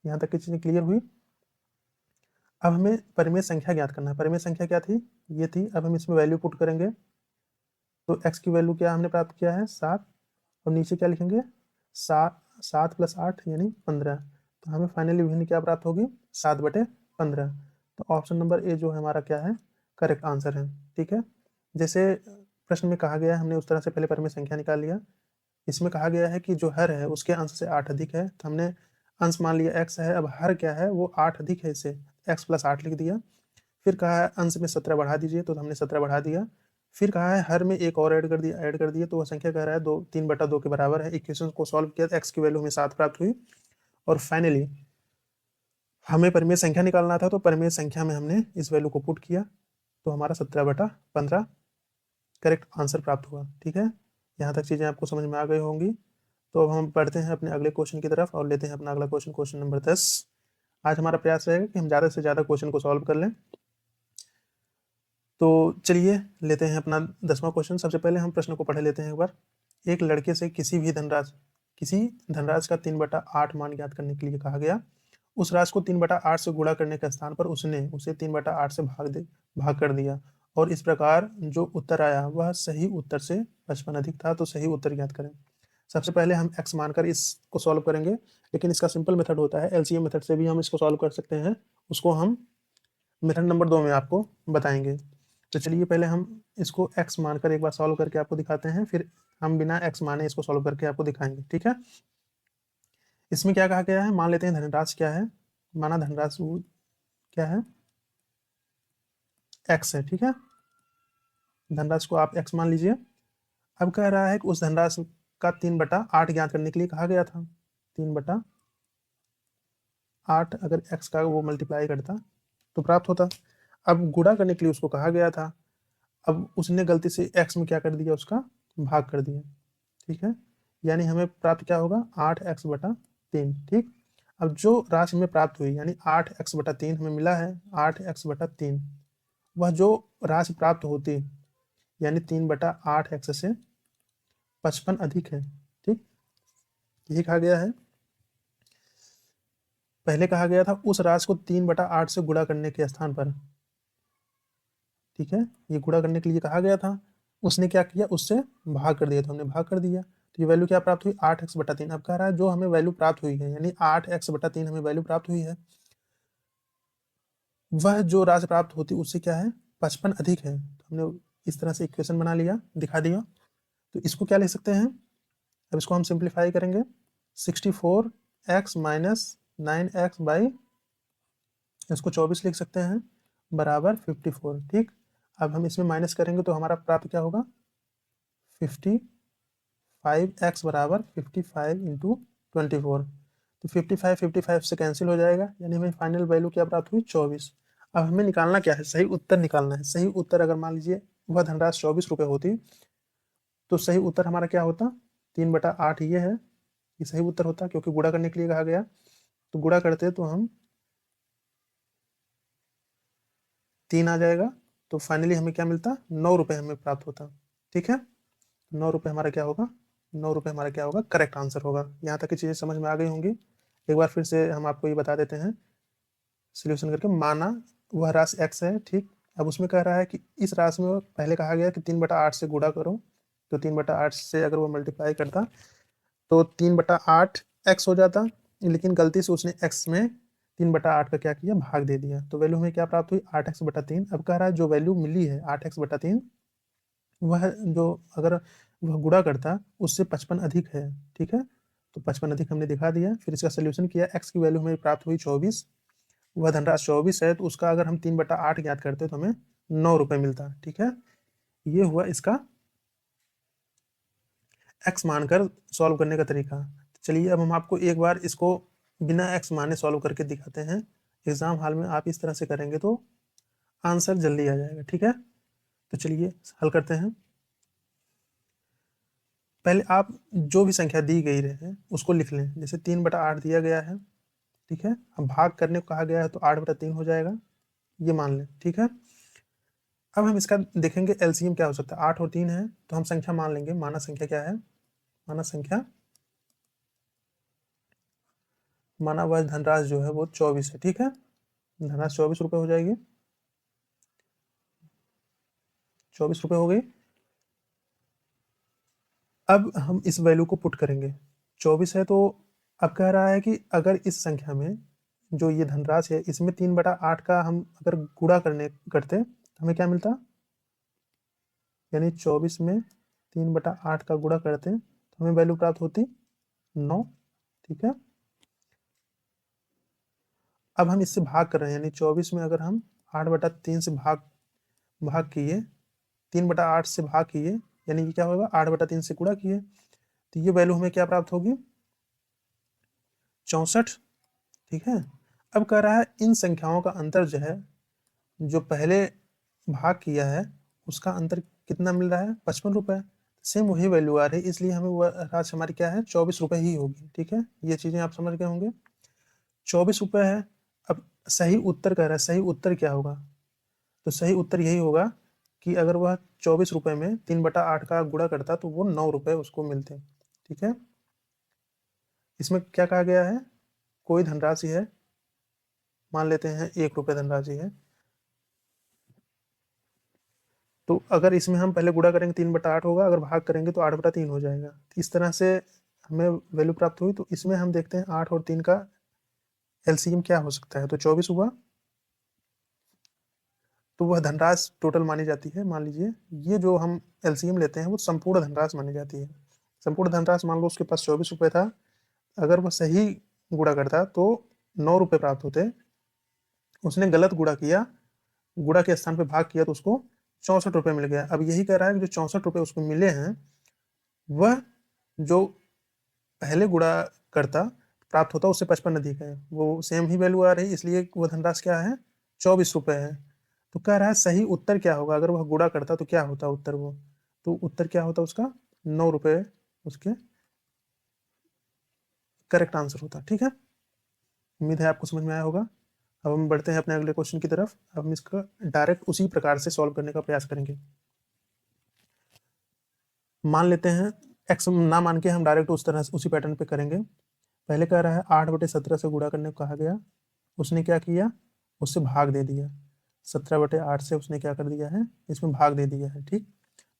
[SPEAKER 1] यहाँ तक की चीज़ें क्लियर हुई। अब हमें परिमेय संख्या ज्ञात करना है। परिमेय संख्या क्या थी, ये थी। अब हम इसमें वैल्यू पुट करेंगे तो x की वैल्यू क्या हमने प्राप्त किया है 7, और नीचे क्या लिखेंगे 7 प्लस 8 यानी 15। तो हमें फाइनली भिन्न क्या प्राप्त होगी 7/15। तो ऑप्शन नंबर ए जो है हमारा क्या है, करेक्ट आंसर है, ठीक है। जैसे प्रश्न में कहा गया है, हमने उस तरह से पहले परिमेय संख्या निकाल लिया। इसमें कहा गया है कि जो हर है उसके अंश से 8 अधिक है, तो हमने अंश मान लिया x है, अब हर क्या है वो 8 अधिक है, इसे x प्लस 8 लिख दिया। फिर कहा है अंश में 17 बढ़ा दीजिए, तो हमने 17 बढ़ा दिया। फिर कहा है हर में एक और ऐड कर दिया, तो वह संख्या कह रहा है 3/2 के बराबर है। इक्वेशन को सॉल्व किया तो x की वैल्यू हमें 7 प्राप्त हुई। और फाइनली हमें परिमेय संख्या निकालना था, तो परिमेय संख्या में हमने इस वैल्यू को पुट किया तो हमारा 17/15 करेक्ट आंसर प्राप्त हुआ, ठीक है। यहाँ तक चीज़ें आपको समझ में आ गई होंगी। तो अब हम बढ़ते हैं अपने अगले क्वेश्चन की तरफ और लेते हैं अपना अगला क्वेश्चन, क्वेश्चन नंबर 10। आज हमारा प्रयास रहेगा कि हम ज़्यादा से ज़्यादा क्वेश्चन को सॉल्व कर लें। तो चलिए लेते हैं अपना 10वां क्वेश्चन। सबसे पहले हम प्रश्न को पढ़ लेते हैं एक बार। एक लड़के से किसी धनराशि का 3/8 मान ज्ञात करने के लिए कहा गया। उस राशि को 3/8 से गुणा करने के स्थान पर उसने उसे 3/8 से भाग कर दिया, और इस प्रकार जो उत्तर आया वह सही उत्तर से 55 अधिक था। तो सही उत्तर ज्ञात करें। सबसे पहले हम x मानकर इसको सॉल्व करेंगे, लेकिन इसका सिंपल मेथड होता है, एलसीएम मेथड से भी हम इसको सॉल्व कर सकते हैं। उसको हम मेथड नंबर 2 में आपको बताएंगे। तो चलिए पहले हम इसको x मानकर एक बार सॉल्व करके आपको दिखाते हैं, फिर हम बिना x माने इसको सॉल्व करके आपको दिखाएंगे, ठीक है। इसमें क्या कहा गया है, मान लेते हैं धनराशि क्या है, माना धनराशि क्या है x है, ठीक है। धनराशि को आप x मान लीजिए। अब कह रहा है कि उस धनराशि का 3/8 ज्ञात करने के लिए कहा गया था। 3/8 अगर x का वो मल्टीप्लाई करता तो प्राप्त होता। अब गुणा करने के लिए उसको कहा गया था, अब उसने गलती से x में क्या कर दिया, उसका भाग कर दिया, ठीक है। यानी हमें प्राप्त क्या होगा 8x/3, ठीक। अब जो राशि हमें प्राप्त हुई यानी 8x/3 हमें मिला है, 8x/3 वह जो राशि प्राप्त होती यानी 3/8x से 55 अधिक है, ठीक। यही कहा गया है। पहले कहा गया था उस राशि को 3/8 से गुणा करने के स्थान पर, ठीक है। ये गुणा करने के लिए कहा गया था, उसने क्या किया उससे भाग कर दिया, तो हमने भाग कर दिया। तो ये वैल्यू क्या प्राप्त हुई 8x/3। अब कह रहा है जो हमें वैल्यू प्राप्त हुई है यानी 8x/3 हमें वैल्यू प्राप्त हुई है, वह जो राशि प्राप्त होती उससे क्या है 55 अधिक है। तो हमने इस तरह से इक्वेशन बना लिया, दिखा दिया। तो इसको क्या लिख सकते हैं, अब इसको हम सिंप्लीफाई करेंगे। 64x माइनस 9x बाई, इसको 24 लिख सकते हैं, बराबर 54, ठीक। अब हम इसमें माइनस करेंगे तो हमारा प्राप्त क्या होगा 55x बराबर 55 इंटू 24। तो 55 से कैंसिल हो जाएगा, यानी हमें फाइनल वैल्यू क्या प्राप्त हुई 24। अब हमें निकालना क्या है, सही उत्तर निकालना है। सही उत्तर अगर मान लीजिए वह धनराशि 24 रुपये होती तो सही उत्तर हमारा क्या होता 3/8 ये है, ये सही उत्तर होता, क्योंकि गुणा करने के लिए कहा गया। तो गुणा करते तो हम 3 आ जाएगा, तो फाइनली हमें क्या मिलता 9 रुपये हमें प्राप्त होता, ठीक है। 9 रुपये हमारा क्या होगा, 9 रुपये हमारा क्या होगा करेक्ट आंसर होगा। यहाँ तक की चीज़ें समझ में आ गई होंगी। एक बार फिर से हम आपको ये बता देते हैं सोल्यूशन करके। माना वह राशि x है, ठीक। अब उसमें कह रहा है कि इस राशि में पहले कहा गया कि 3/8 से गुणा करो, तो 3/8 से अगर वो मल्टीप्लाई करता तो 3/8 x हो जाता, लेकिन गलती से उसने x में 3/8 का क्या किया भाग दे दिया, तो वैल्यू हमें क्या प्राप्त हुई 8x/3। अब कह रहा है जो वैल्यू मिली है 8x/3 वह जो अगर वह गुणा करता उससे 55 अधिक है, ठीक है। तो 55 अधिक हमने दिखा दिया। फिर इसका सोल्यूशन किया, x की वैल्यू हमें प्राप्त हुई 24, वह धनराशि 24 है, तो उसका अगर हम 3/8 ज्ञात करते तो हमें 9 रुपये मिलता, ठीक है। ये हुआ इसका x मानकर सॉल्व करने का तरीका। चलिए अब हम आपको एक बार इसको बिना x माने सॉल्व करके दिखाते हैं। एग्जाम हॉल में आप इस तरह से करेंगे तो आंसर जल्दी आ जाएगा, ठीक है। तो चलिए हल करते हैं। पहले आप जो भी संख्या दी गई रहे उसको लिख लें। जैसे 3/8 दिया गया है, ठीक है। अब भाग करने को कहा गया है तो 8/3 हो जाएगा, ये मान लें, ठीक है। अब हम इसका देखेंगे एलसीएम क्या हो सकता है। 8 और 3 है तो हम संख्या मान लेंगे। माना संख्या क्या है, माना संख्या, माना वह धनराशि जो है वो 24 है, ठीक है। धनराशि 24 रुपये हो जाएगी, 24 रुपये हो गई। अब हम इस वैल्यू को पुट करेंगे। 24 है तो अब कह रहा है कि अगर इस संख्या में जो ये धनराशि है इसमें 3/8 का हम अगर गुणा करते तो हमें क्या मिलता, यानी 24 में 3/8 का गुणा करते तो हमें वैल्यू प्राप्त होती 9, ठीक है। अब हम इससे भाग कर रहे हैं, यानी 24 में अगर हम 8/3 से भाग किए, 3/8 से भाग किए, यानी कि क्या होगा, 8/3 से गुणा किए, तो ये वैल्यू हमें क्या प्राप्त होगी, 64, ठीक है। अब कह रहा है इन संख्याओं का अंतर जो है, जो पहले भाग किया है उसका अंतर कितना मिल रहा है, 55 रुपये। सेम वही वैल्यू आ रही है, इसलिए हमें वह राशि हमारी क्या है, 24 रुपये ही होगी, ठीक है। ये चीज़ें आप समझ गए होंगे। 24 रुपये है। अब सही उत्तर कह रहा है, सही उत्तर क्या होगा, तो सही उत्तर यही होगा कि अगर वह 24 रुपये में 3/8 का गुणा करता तो वो 9 रुपये उसको मिलते, ठीक है। इसमें क्या कहा गया है, कोई धनराशि है, मान लेते हैं 1 रुपये धनराशि है, तो अगर इसमें हम पहले गुणा करेंगे 3/8 होगा, अगर भाग करेंगे तो 8/3 हो जाएगा। इस तरह से हमें वैल्यू प्राप्त हुई। तो इसमें हम देखते हैं 8 और 3 का एलसीएम क्या हो सकता है, तो 24 हुआ। तो वह धनराशि टोटल मानी जाती है। मान लीजिए ये जो हम एलसीएम लेते हैं वो संपूर्ण धनराशि मानी जाती है। संपूर्ण धनराशि मान लो उसके पास 24 रुपये था, अगर वह सही गुणा करता तो 9 रुपये प्राप्त होते। उसने गलत गुणा किया, गुणा के स्थान पे भाग किया तो उसको 64 रुपये मिल गया। अब यही कह रहा है कि जो 64 रुपये उसको मिले हैं वह जो पहले गुणा करता प्राप्त होता उससे 55 अधिक है, वो सेम ही वैल्यू आ रही, इसलिए वह धनराशि क्या है, 24 रुपये है। तो कह रहा है सही उत्तर क्या होगा, अगर वह गुणा करता तो क्या होता उत्तर, वो तो उत्तर क्या होता उसका, 9 रुपये उसके करेक्ट आंसर होता, ठीक है। उम्मीद है आपको समझ में आया होगा। अब हम बढ़ते हैं अपने अगले क्वेश्चन की तरफ। अब हम इसका डायरेक्ट उसी प्रकार से सॉल्व करने का प्रयास करेंगे। मान लेते हैं एक्स ना मान के हम डायरेक्ट उस तरह से उसी पैटर्न पे करेंगे। पहले कह रहा है 8/17 से गुणा करने को कहा गया, उसने क्या किया, उससे भाग दे दिया। 17/8 से उसने क्या कर दिया है, इसमें भाग दे दिया है, ठीक।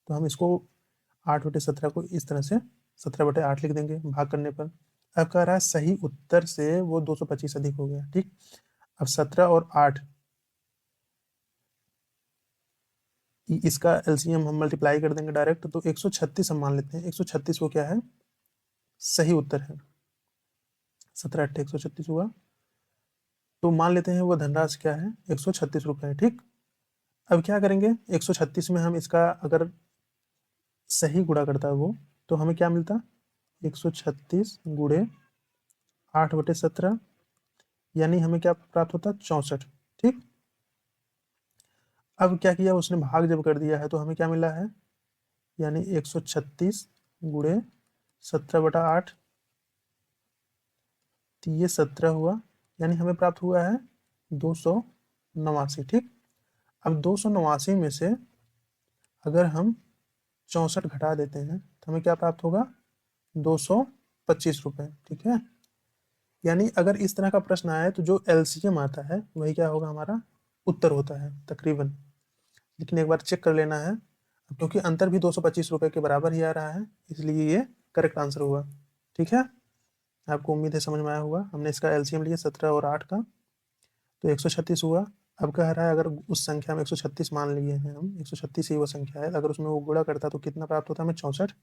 [SPEAKER 1] तो हम इसको 8/17 को इस तरह से 17/8 लिख देंगे भाग करने पर। अब कह रहा है सही उत्तर से वो 225 अधिक हो गया, ठीक। अब 17 और 8 इसका एलसीएम हम मल्टीप्लाई कर देंगे डायरेक्ट, तो 136 हम मान लेते हैं। 136 को क्या है, सही उत्तर है। 17 × 8 136 हुआ। तो मान लेते हैं वो धनराशि क्या है, 136 रुपये है, ठीक। अब क्या करेंगे, 136 में हम इसका अगर सही गुणा करता है वो, तो हमें क्या मिलता, 136 गुणे 8/17, यानी हमें क्या प्राप्त होता, 64, ठीक। अब क्या किया उसने, भाग जब कर दिया है तो हमें क्या मिला है, यानी 136 गुणे 17/8, तो ये 17 हुआ, यानी हमें प्राप्त हुआ है 289, ठीक। अब 289 में से अगर हम 64 घटा देते हैं तो हमें क्या प्राप्त होगा, 225 रुपये, ठीक है। यानी अगर इस तरह का प्रश्न आए तो जो एलसीएम आता है वही क्या होगा, हमारा उत्तर होता है तकरीबन। लेकिन एक बार चेक कर लेना है, क्योंकि अंतर भी 225 रुपये के बराबर ही आ रहा है, इसलिए ये करेक्ट आंसर हुआ, ठीक है। आपको उम्मीद है समझ में आया होगा। हमने इसका एलसीएम लिया 17 और 8 का, तो 136 हुआ। अब कह रहा है अगर उस संख्या में 136 मान लिए हैं हम, 136 ही वो संख्या है, अगर उसमें वो गुणा करता तो कितना प्राप्त होता है हमें 64।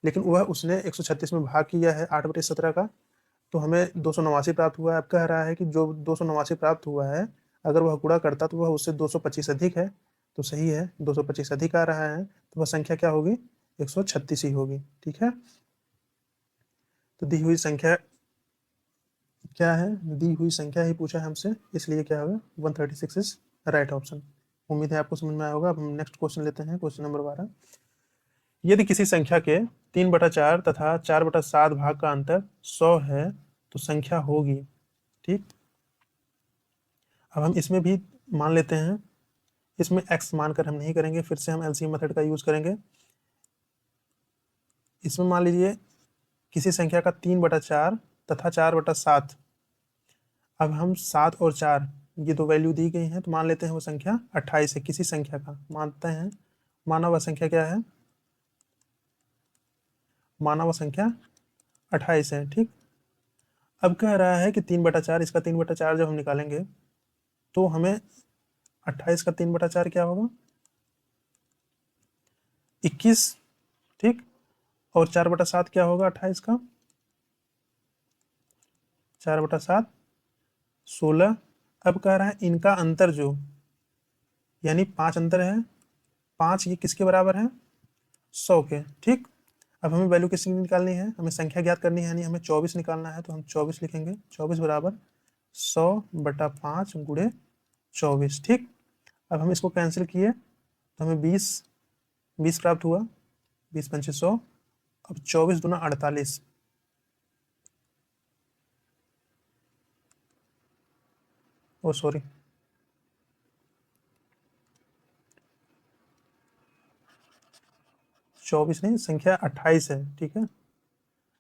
[SPEAKER 1] लेकिन वह उसने 136 में भाग किया है 8/17 का, तो हमें 289 प्राप्त हुआ है। अब कह रहा है कि जो 289 प्राप्त हुआ है अगर वह गुणा करता तो वह उससे 225 अधिक है। तो सही है, 225 अधिक आ रहा है, तो वह संख्या क्या होगी, 136 ही होगी। ठीक है, तो दी हुई संख्या क्या है, दी हुई संख्या ही पूछा है हमसे, इसलिए क्या होगा 136 इज राइट ऑप्शन। उम्मीद है आपको समझ में आया होगा। अब हम नेक्स्ट क्वेश्चन लेते हैं, क्वेश्चन नंबर 12। यदि किसी संख्या के 3/4 तथा 4/7 भाग का अंतर 100 है तो संख्या होगी। ठीक, अब हम इसमें भी मान लेते हैं, इसमें x मानकर हम नहीं करेंगे, फिर से हम एलसीएम मेथड का यूज करेंगे। इसमें मान लीजिए किसी संख्या का 3/4 तथा 4/7, अब हम 7 और 4 ये दो वैल्यू दी गई हैं, तो मान लेते हैं वो संख्या 28 है। किसी संख्या का मानते हैं, माना वह संख्या क्या है, माना वह संख्या 28 है। ठीक, अब कह रहा है कि 3/4, इसका 3/4 जब हम निकालेंगे तो हमें 28 का 3/4 क्या होगा, 21। ठीक, और 4/7 क्या होगा 28 का, 4/7 16। अब कह रहा है इनका अंतर जो, यानी 5 अंतर है, 5 ये किसके बराबर है, 100 के। ठीक, अब हमें वैल्यू किसकी निकालनी है, हमें संख्या ज्ञात करनी है, यानी हमें 24 निकालना है, तो हम 24 लिखेंगे। 24 बराबर 100/5 गुणे 24। ठीक, अब हम इसको कैंसिल किए तो हमें 20 प्राप्त हुआ, 20×5 100। अब 24 दूना 48, ओ सॉरी 24 नहीं, संख्या 28 है। ठीक है,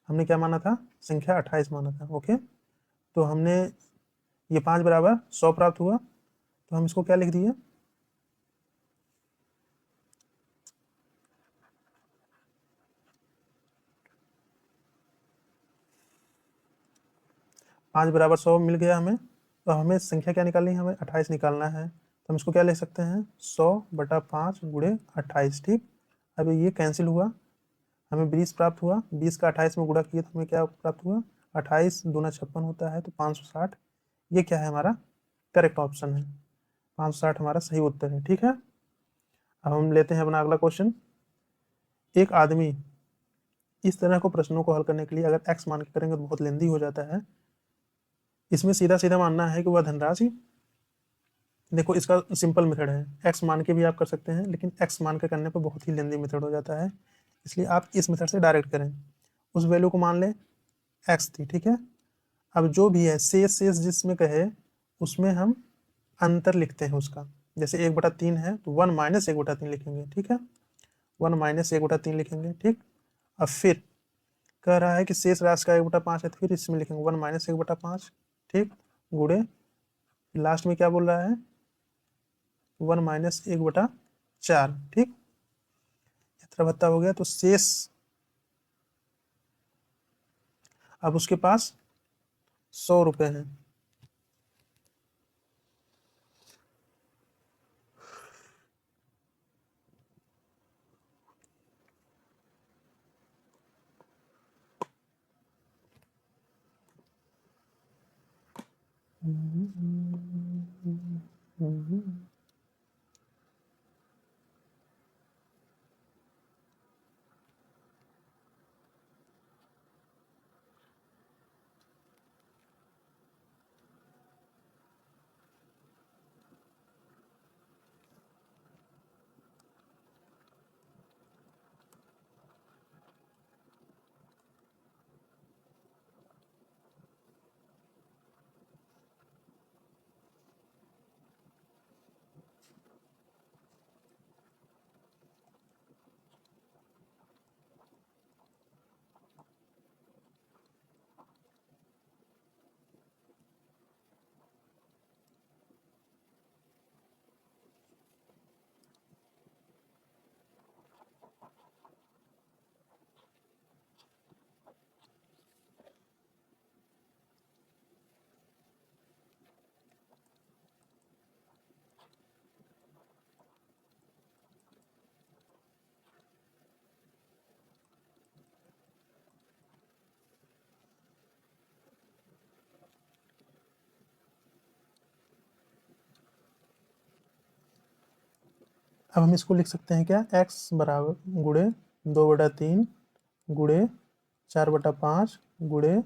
[SPEAKER 1] हमने क्या माना था, संख्या 28 माना था। ओके, तो हमने ये 5 बराबर 100 प्राप्त हुआ, तो हम इसको क्या लिख दिए, 5 बराबर 100 मिल गया हमें। तो हमें संख्या क्या निकालनी है, हमें 28 निकालना है, तो हम इसको क्या लिख सकते हैं, 100/5 गुणे 28। ठीक, अब ये कैंसिल हुआ, हमें 20 प्राप्त हुआ, 20 का 28 में गुणा किए तो हमें क्या प्राप्त हुआ, 28 दूना 56 होता है, तो 560। ये क्या है, हमारा करेक्ट ऑप्शन है, 560 हमारा सही उत्तर है। ठीक है, अब हम लेते हैं अपना अगला क्वेश्चन। एक आदमी, इस तरह को प्रश्नों को हल करने के लिए अगर एक्स मान के करेंगे तो बहुत लेंदी हो जाता है। इसमें सीधा सीधा मानना है कि वह धनराशि, देखो इसका सिंपल मेथड है, एक्स मान के भी आप कर सकते हैं, लेकिन एक्स मान के करने पर बहुत ही लेंदी मेथड हो जाता है, इसलिए आप इस मेथड से डायरेक्ट करें। उस वैल्यू को मान लें एक्स थी। ठीक है, अब जो भी है शेष शेष जिसमें कहे उसमें हम अंतर लिखते हैं उसका, जैसे 1/3 है तो 1 - 1/3 लिखेंगे। ठीक है, 1 - 1/3 लिखेंगे। ठीक, अब फिर कह रहा है कि शेष राशि का 1/5 है, तो फिर इसमें लिखेंगे 1 - 1/5। ठीक, गुणे लास्ट में क्या बोल रहा है, 1 - 1/4। ठीक, इतना भत्ता हो गया, तो शेष अब उसके पास 100 रुपये हैं। अब हम इसको लिख सकते हैं क्या, x बराबर गुड़े 2/3 गुड़े 4/5 गुड़े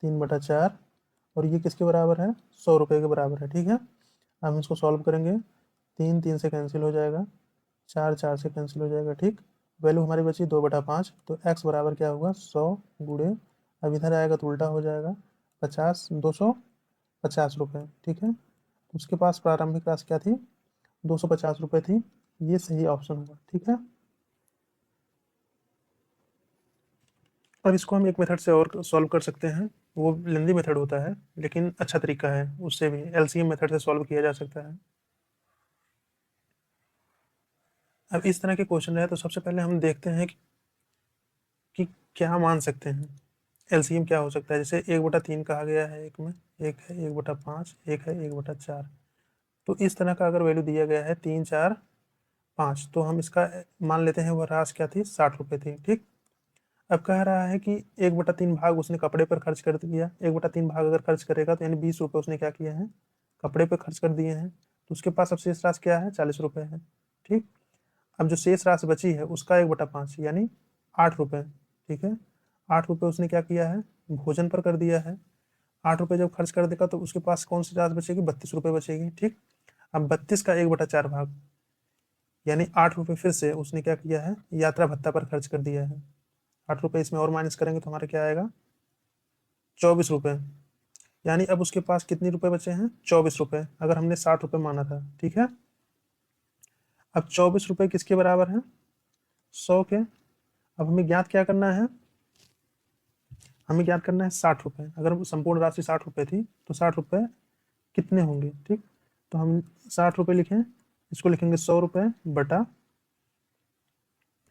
[SPEAKER 1] 3/4, और ये किसके बराबर है, 100 रुपये के बराबर है। ठीक है, अब हम इसको सॉल्व करेंगे, 3 3 से कैंसिल हो जाएगा, 4 4 से कैंसिल हो जाएगा। ठीक, वैल्यू हमारी बची 2/5, तो x बराबर क्या होगा, 100 गुड़े, अब इधर आएगा तो उल्टा हो जाएगा, 50 250 रुपये। ठीक है, उसके पास प्रारंभिक राशि क्या थी, 250 रुपये थी, ये सही ऑप्शन होगा। ठीक है, अब इसको हम एक मेथड से और सॉल्व कर सकते हैं, वो लेंदी मेथड होता है लेकिन अच्छा तरीका है, उससे भी एलसीएम मेथड से सॉल्व किया जा सकता है। अब इस तरह के क्वेश्चन रहे तो सबसे पहले हम देखते हैं कि क्या मान सकते हैं, एलसीएम क्या हो सकता है। जैसे 1/3 कहा गया है, एक में एक है 1/5, एक है 1/4, तो इस तरह का अगर वैल्यू दिया गया है 3 4 5, तो हम इसका मान लेते हैं वह राशि क्या थी, 60 रुपये थी। ठीक, अब कह रहा है कि 1/3 भाग उसने कपड़े पर खर्च कर दिया, 1/3 भाग अगर खर्च करेगा तो यानी 20 रुपये उसने क्या किया है, कपड़े पर खर्च कर दिए हैं, तो उसके पास अब शेष राशि क्या है, 40 रुपये है। ठीक, अब जो शेष राशि बची है उसका 1/5 यानी 8 रुपये। ठीक है, 8 रुपये उसने क्या किया है, भोजन पर कर दिया है। 8 रुपये जब खर्च कर देगा तो उसके पास कौन सी राशि बचेगी, 32 रुपये बचेगी। ठीक, अब 32 का 1/4 भाग यानी 8 रुपये फिर से उसने क्या किया है, यात्रा भत्ता पर खर्च कर दिया है। 8 रुपये इसमें और माइनस करेंगे तो हमारा क्या आएगा, 24 रुपये, यानी अब उसके पास कितने रुपए बचे हैं, 24 रुपये, अगर हमने 60 रुपये माना था। ठीक है, अब 24 रुपये किसके बराबर है, 100 के। अब हमें ज्ञात क्या करना है, हमें ज्ञात करना है 60 रुपये। अगर संपूर्ण राशि 60 रुपये थी तो 60 रुपये कितने होंगे। ठीक, तो हम 60 रुपये लिखें, इसको लिखेंगे 100 रुपये बटा,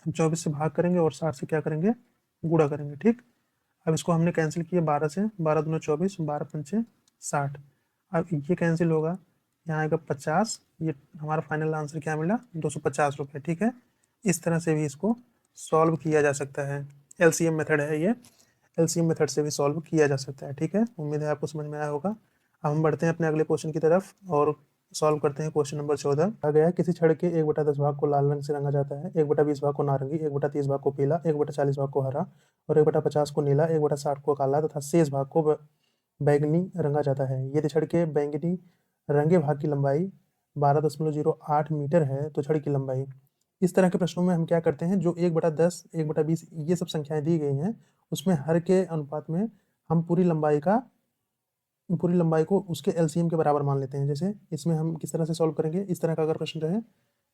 [SPEAKER 1] हम 24 से भाग करेंगे और 60 से क्या करेंगे, गुणा करेंगे। ठीक, अब इसको हमने कैंसिल किया 12 से, 12 दूना 24, 12 पंचे 60, अब ये कैंसिल होगा, यहाँ आएगा 50, ये हमारा फाइनल आंसर क्या मिला, 250 रुपये। ठीक है, इस तरह से भी इसको सॉल्व किया जा सकता है, एलसीएम मेथड है ये, एलसीएम मेथड से भी सॉल्व किया जा सकता है। ठीक है, उम्मीद है आपको समझ में आया होगा। अब हम बढ़ते हैं अपने अगले क्वेश्चन की तरफ और सॉल्व करते हैं क्वेश्चन नंबर 14। आ गया है, किसी छड़ के 1/10 भाग को लाल रंग से रंगा जाता है, 1/20 भाग को नारंगी, 1/30 भाग को पीला, 1/40 भाग को हरा और 1/50 को नीला, 1/60 को काला तथा शेष भाग को बैंगनी रंगा जाता है। यदि छड़ के बैंगनी रंगे भाग की लंबाई 12.08 मीटर है तो छड़ की लंबाई, इस तरह के प्रश्नों में हम क्या करते हैं, जो 1/10 1/20 ये सब संख्याएं दी गई हैं उसमें हर के अनुपात में हम पूरी लंबाई को उसके एलसीएम के बराबर मान लेते हैं। जैसे इसमें हम किस तरह से सॉल्व करेंगे, इस तरह का अगर प्रश्न रहे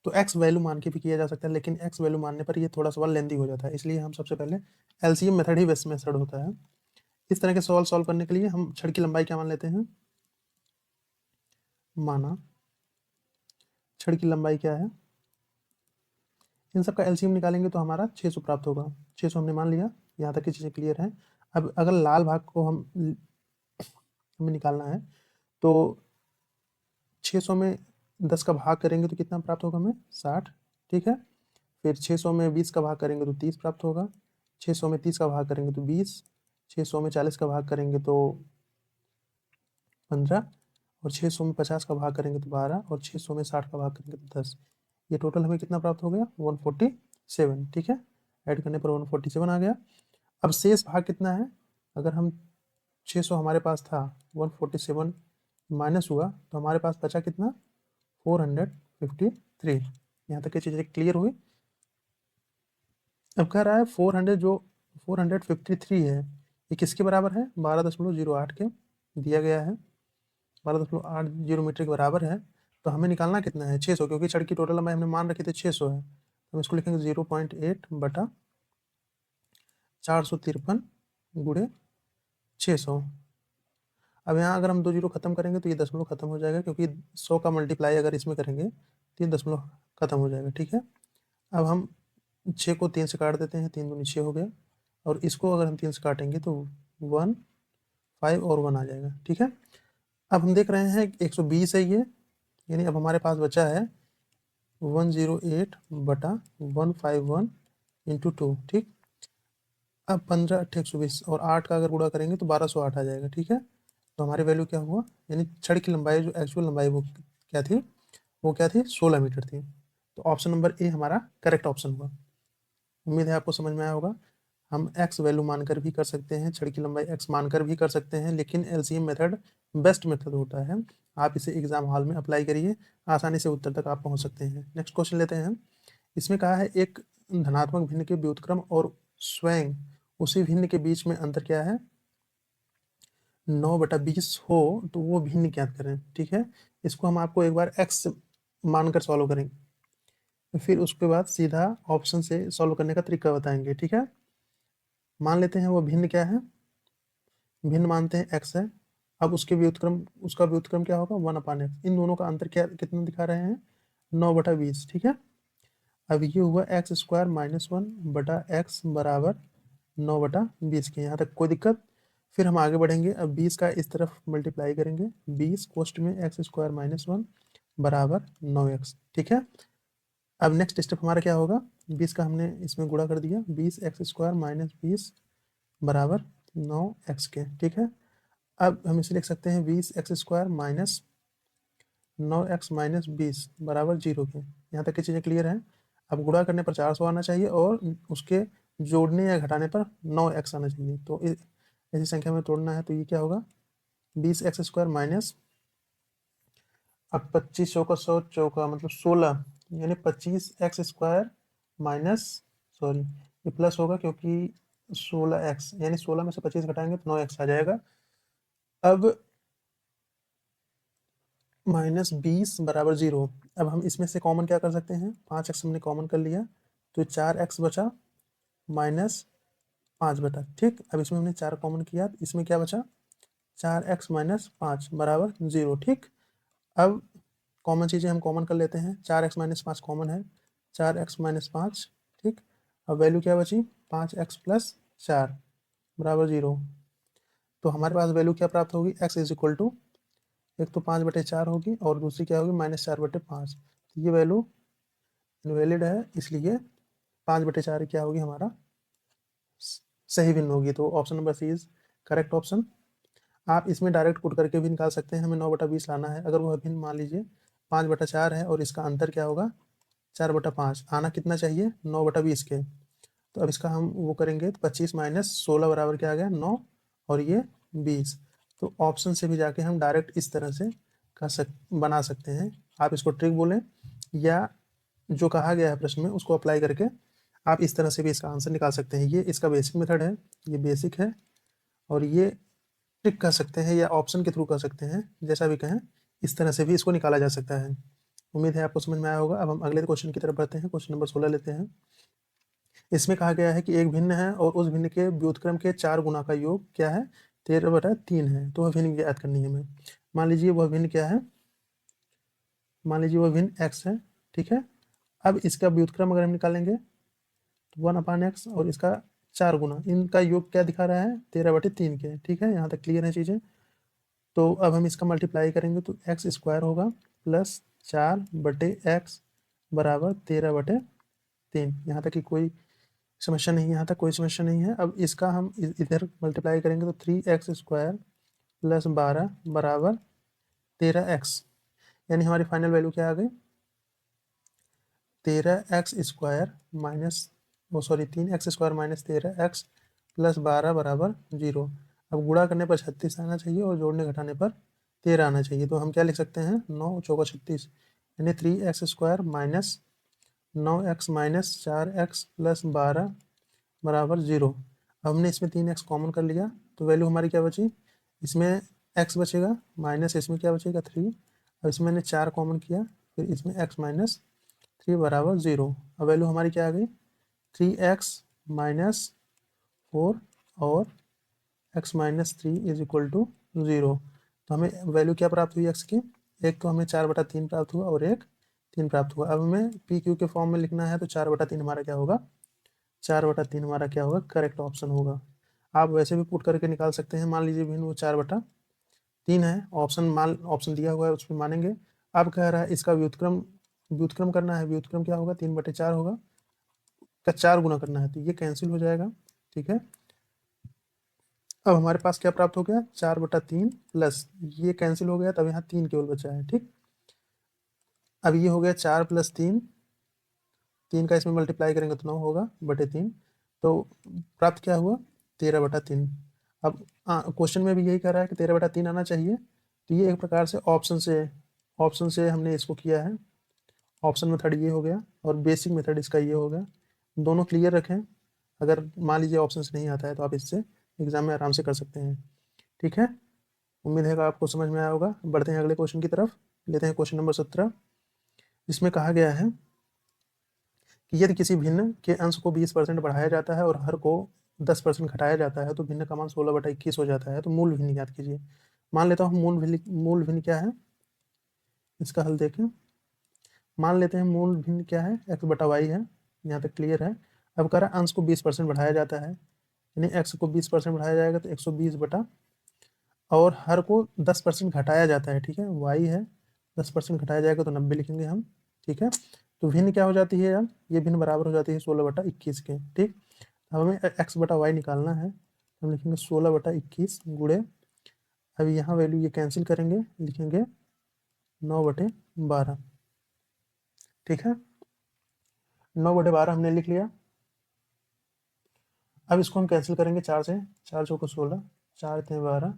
[SPEAKER 1] तो एक्स वैल्यू मान के भी किया जा सकता है, लेकिन एक्स वैल्यू मानने पर ये थोड़ा सा लेंदी हो जाता है, इसलिए हम सबसे पहले एलसीएम मेथड ही बेस्ट मेथड होता है। इस तरह के सवाल सॉल्व करने के लिए हम छड़ की लंबाई क्या मान लेते हैं, माना छड़ की लंबाई क्या है, इन सब का एलसीएम निकालेंगे तो हमारा 600 प्राप्त होगा। 600 हमने मान लिया, यहाँ तक की चीज़ें क्लियर है। अब अगर लाल भाग को हमें निकालना है तो 600 में 10 का भाग करेंगे तो कितना प्राप्त होगा हमें, 60। ठीक है, फिर 600 में 20 का भाग करेंगे तो 30 प्राप्त होगा, 600 में 30 का भाग करेंगे तो 20, 600 में 40 का भाग करेंगे तो 15 और 600 में 50 का भाग करेंगे तो 12 और 600 में 60 का भाग करेंगे तो 10। ये टोटल हमें कितना प्राप्त हो गया, 147। ठीक है, ऐड करने पर 147 आ गया। अब शेष भाग कितना है, अगर हम 600 हमारे पास था, 147 माइनस हुआ तो हमारे पास बचा कितना, 453। यहाँ तक की चीज़ें क्लियर हुई। अब कह रहा है 400 जो 453 है ये किसके बराबर है, 12.08 के दिया गया है, 12.80 मीटर के बराबर है। तो हमें निकालना कितना है, 600, क्योंकि छड़ की टोटल लंबाई हमने मान रखी थी 600 है, तो हम इसको लिखेंगे 0.8 बटा 453 गुणे 600। अब यहाँ अगर हम 2 जीरो खत्म करेंगे तो ये दशमलव खत्म हो जाएगा, क्योंकि 100 का मल्टीप्लाई अगर इसमें करेंगे तो ये दशमलव खत्म हो जाएगा। ठीक है, अब हम 6 को 3 से काट देते हैं, 3 दूनी 6 हो गया, और इसको अगर हम 3 से काटेंगे तो 1 5 और 1 आ जाएगा। ठीक है, अब हम देख रहे हैं 120 है ये, यानी अब हमारे पास बचा है 108 बटा 151 इंटू 2। ठीक, अब 15 8 120 और 8 का अगर गुणा करेंगे तो 1208 आ जाएगा। ठीक है, तो हमारी वैल्यू क्या हुआ, यानी छड़ की लंबाई जो एक्चुअल लंबाई वो क्या थी, 16 मीटर थी। तो ऑप्शन नंबर ए हमारा करेक्ट ऑप्शन हुआ। उम्मीद है आपको समझ में आया होगा। हम x वैल्यू मानकर भी कर सकते हैं, छड़ की लंबाई x मानकर भी कर सकते हैं, लेकिन एलसीएम मेथड बेस्ट मेथड होता है। आप इसे एग्जाम हॉल में अप्लाई करिए, आसानी से उत्तर तक आप पहुंच सकते हैं। नेक्स्ट क्वेश्चन लेते हैं। इसमें कहा है एक धनात्मक भिन्न के व्युत्क्रम और स्वयं उसी भिन्न के बीच में अंतर क्या है, 9/20 हो तो वो भिन्न ज्ञात करें। ठीक है, इसको हम आपको एक बार x मानकर सॉल्व करेंगे, फिर उसके बाद सीधा ऑप्शन से सॉल्व करने का तरीका बताएंगे। ठीक है, मान लेते हैं वो भिन्न क्या है, भिन्न मानते हैं x है। अब उसके व्युत्क्रम, उसका व्युत्क्रम क्या होगा 1/x। इन दोनों का अंतर क्या कितना दिखा रहे हैं, 9/20। ठीक है, अब ये हुआ x² - 1/x बराबर 9/20 के। यहाँ तक कोई दिक्कत। फिर हम आगे बढ़ेंगे, अब 20 का इस तरफ मल्टीप्लाई करेंगे, 20 कोष्ट में x² - 1 बराबर 9x। ठीक है, अब नेक्स्ट स्टेप हमारा क्या होगा, 20 का हमने इसमें गुणा कर दिया, 20x² - 20 बराबर 9x के। ठीक है, अब हम इसे लिख सकते हैं 20x² - 9x - 20 बराबर 0 के। यहाँ तक की चीज़ें क्लियर हैं। अब गुणा करने पर 400 आना चाहिए और उसके जोड़ने या घटाने पर 9x आना चाहिए। तो ऐसी संख्या में तोड़ना है, तो ये क्या होगा, 20x² माइनस, अब 25 चौका 100 चौका मतलब 16, यानी 25x² माइनस, सॉरी ये प्लस होगा क्योंकि 16x, यानी 16 में से 25 घटाएंगे तो 9x आ जाएगा। अब -20 बराबर 0। अब हम इसमें से कॉमन क्या कर सकते हैं, 5x हमने कॉमन कर लिया, तो 4x बचा माइनस 5/, ठीक। अब इसमें हमने 4 कॉमन किया, तो इसमें क्या बचा, 4x - 5 बराबर 0। ठीक, अब कॉमन चीज़ें हम कॉमन कर लेते हैं, 4x - 5 कॉमन है, 4x - 5। ठीक, अब वैल्यू क्या बची, 5x + 4 बराबर 0। तो हमारे पास वैल्यू क्या प्राप्त होगी, x = एक तो 5/4 होगी और दूसरी क्या होगी -4/5। तो ये वैल्यू इनवैलिड है, इसलिए 5/4 क्या होगी हमारा सही भिन्न होगी। तो option number C is correct option. आप इसमें डायरेक्ट पुट करके भी निकाल सकते हैं, हमें 9/20 लाना है। अगर वह भिन्न मान लीजिए 5/4 है और इसका अंतर क्या होगा 4/5, आना कितना चाहिए 9/20 के। तो अब इसका हम वो करेंगे, तो 25 - 16 बराबर क्या आ गया 9, और ये 20। तो ऑप्शन से भी जाके हम डायरेक्ट इस तरह से बना सकते हैं। आप इसको ट्रिक बोलें या जो कहा गया है प्रश्न में उसको अप्लाई करके आप इस तरह से भी इसका आंसर निकाल सकते हैं। ये इसका बेसिक मेथड है, ये बेसिक है, और ये ट्रिक कर सकते हैं या ऑप्शन के थ्रू कर सकते हैं, जैसा भी कहें, इस तरह से भी इसको निकाला जा सकता है। उम्मीद है आपको समझ में आया होगा। अब हम अगले क्वेश्चन की तरफ बढ़ते हैं, क्वेश्चन नंबर 16 लेते हैं। इसमें कहा गया है कि एक भिन्न है और उस भिन्न के व्युत्क्रम के 4 गुना का योग क्या है 13/3 है। तो वह भिन्न ज्ञात करनी है हमें। मान लीजिए वह भिन्न क्या है, मान लीजिए वह भिन्न x है। ठीक है, अब इसका व्युत्क्रम अगर हम निकालेंगे तो 1/x और इसका 4 गुना, इनका योग क्या दिखा रहा है 13/3 के। ठीक है, यहाँ तक क्लियर है चीज़ें। तो अब हम इसका मल्टीप्लाई करेंगे तो x² होगा प्लस 4/x बराबर 13/3। यहाँ तक की कोई समस्या नहीं है, यहाँ तक कोई समस्या नहीं है। अब इसका हम इधर मल्टीप्लाई करेंगे तो 3x² प्लस 12 बराबर 13x, यानी हमारी फाइनल वैल्यू क्या आ गई 13x² माइनस, वो sorry 3x² minus 13x plus 12 बराबर 0। अब गुणा करने पर 36 आना चाहिए और जोड़ने घटाने पर 13 आना चाहिए। तो हम क्या लिख सकते हैं 9 चौका 36, यानी 3x² minus 9x minus 4x plus 12 बराबर 0। अब हमने इसमें 3x कॉमन कर लिया, तो वैल्यू हमारी क्या बची, इसमें x बचेगा माइनस इसमें क्या बचेगा 3। अब इसमें मैंने 4 कॉमन किया, फिर इसमें x माइनस 3 बराबर 0। अब वैल्यू हमारी क्या आ गई 3x माइनस 4 और x माइनस 3 = 0। तो हमें वैल्यू क्या प्राप्त हुई x की, एक तो हमें 4/3 प्राप्त हुआ और एक 3 प्राप्त हुआ। अब हमें पी क्यू के फॉर्म में लिखना है, तो 4/3 हमारा क्या होगा, 4/3 हमारा क्या होगा करेक्ट ऑप्शन होगा। आप वैसे भी पुट करके निकाल सकते हैं, मान लीजिए भिन्न वो 4/3 है, ऑप्शन दिया हुआ है उसमें मानेंगे। अब कह रहा है इसका व्युत्क्रम, व्युत्क्रम करना है, व्युत्क्रम क्या होगा 3/4 होगा, का 4 गुना करना है, तो ये कैंसिल हो जाएगा। ठीक है, अब हमारे पास क्या प्राप्त हो गया 4/3 प्लस ये कैंसिल हो गया, तब यहाँ 3 केवल बचा है। ठीक, अब ये हो गया 4 + 3 3 का इसमें मल्टीप्लाई करेंगे तो 9 होगा बटे 3, तो प्राप्त क्या हुआ 13/3। अब क्वेश्चन में भी यही कह रहा है कि 13/3 आना चाहिए, तो ये एक प्रकार से ऑप्शन से हमने इसको किया है। ऑप्शन मेथड ये हो गया और बेसिक मेथड इसका ये हो गया। दोनों क्लियर रखें, अगर मान लीजिए ऑप्शन से नहीं आता है तो आप इससे एग्जाम में आराम से कर सकते हैं। ठीक है, उम्मीद है कि आपको समझ में आया होगा। बढ़ते हैं अगले क्वेश्चन की तरफ, लेते हैं क्वेश्चन नंबर 17, जिसमें कहा गया है कि यदि किसी भिन्न के अंश को 20% बढ़ाया जाता है और हर को 10% घटाया जाता है तो भिन्न का मान 16/21 हो जाता है, तो मूल भिन्न ज्ञात कीजिए। मान लेता हूँ मूल भिन्न क्या है, इसका हल देखें। मान लेते हैं मूल भिन्न क्या है, x/y है, यहाँ तक क्लियर है। अब कह रहा है अंश को 20% बढ़ाया जाता है, यानी x को 20% बढ़ाया जाएगा तो 120 बटा, और हर को 10% घटाया जाता है, ठीक है, y है, 10% घटाया जाएगा तो 90 लिखेंगे हम। ठीक है, तो भिन्न क्या हो जाती है यार, ये भिन्न बराबर हो जाती है 16/21 के। ठीक, अब हमें x/y निकालना है, हम लिखेंगे 16/21 गुणे, अब यहाँ वैल्यू ये कैंसिल करेंगे, लिखेंगे 9/12। ठीक है, 9/12 हमने लिख लिया। अब इसको हम कैंसिल करेंगे 4 से, 4 चौको 16, 4 3 12,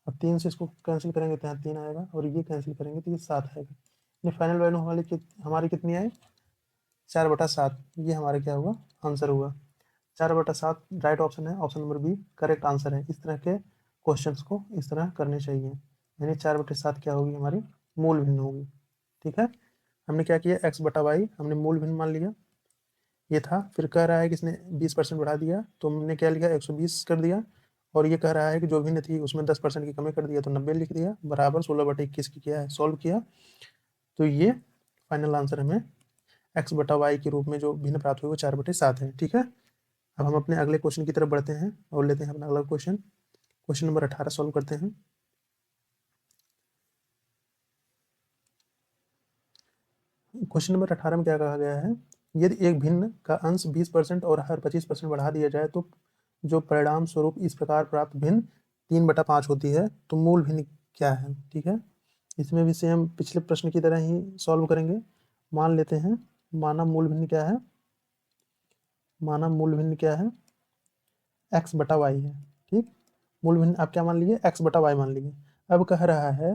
[SPEAKER 1] अब 3 से इसको कैंसिल करेंगे तो यहाँ 3 आएगा, और ये कैंसिल करेंगे तो ये 7 आएगा। ये फाइनल वैल्यू हमारी कितनी आई, 4/7। ये हमारा क्या हुआ, आंसर हुआ 4/7। राइट ऑप्शन है, option number B correct answer है। इस तरह के क्वेश्चंस को इस तरह करने चाहिए, यानी 4/7 क्या होगी, हमारी मूल भिन्न होगी। ठीक है, हमने क्या किया, x/y हमने मूल भिन्न मान लिया, ये था। फिर कह रहा है कि इसने 20% बढ़ा दिया, तो हमने क्या लिया, 120 कर दिया, और ये कह रहा है कि जो भिन्न थी उसमें 10% की कमी कर दिया तो 90 लिख दिया, बराबर 16/21 की किया है, सॉल्व किया, तो ये फाइनल आंसर हमें x/y के रूप में जो भिन्न प्राप्त हुई वो 4/7 है। ठीक है, अब हम अपने अगले क्वेश्चन की तरफ बढ़ते हैं और लेते हैं अपना अगला क्वेश्चन, क्वेश्चन नंबर 18 सॉल्व करते हैं। क्वेश्चन नंबर 18 में क्या कहा गया है, यदि एक भिन्न का अंश 20% और हर 25% बढ़ा दिया जाए तो जो परिणाम स्वरूप इस प्रकार प्राप्त भिन्न 3/5 होती है, तो मूल भिन्न क्या है। ठीक है, इसमें भी सेम पिछले प्रश्न की तरह ही सॉल्व करेंगे। मान लेते हैं, माना मूल भिन्न क्या है, माना मूल भिन्न क्या है, x/y है। ठीक, मूल भिन्न आप क्या मान लीजिए, x/y मान लीजिए। अब कह रहा है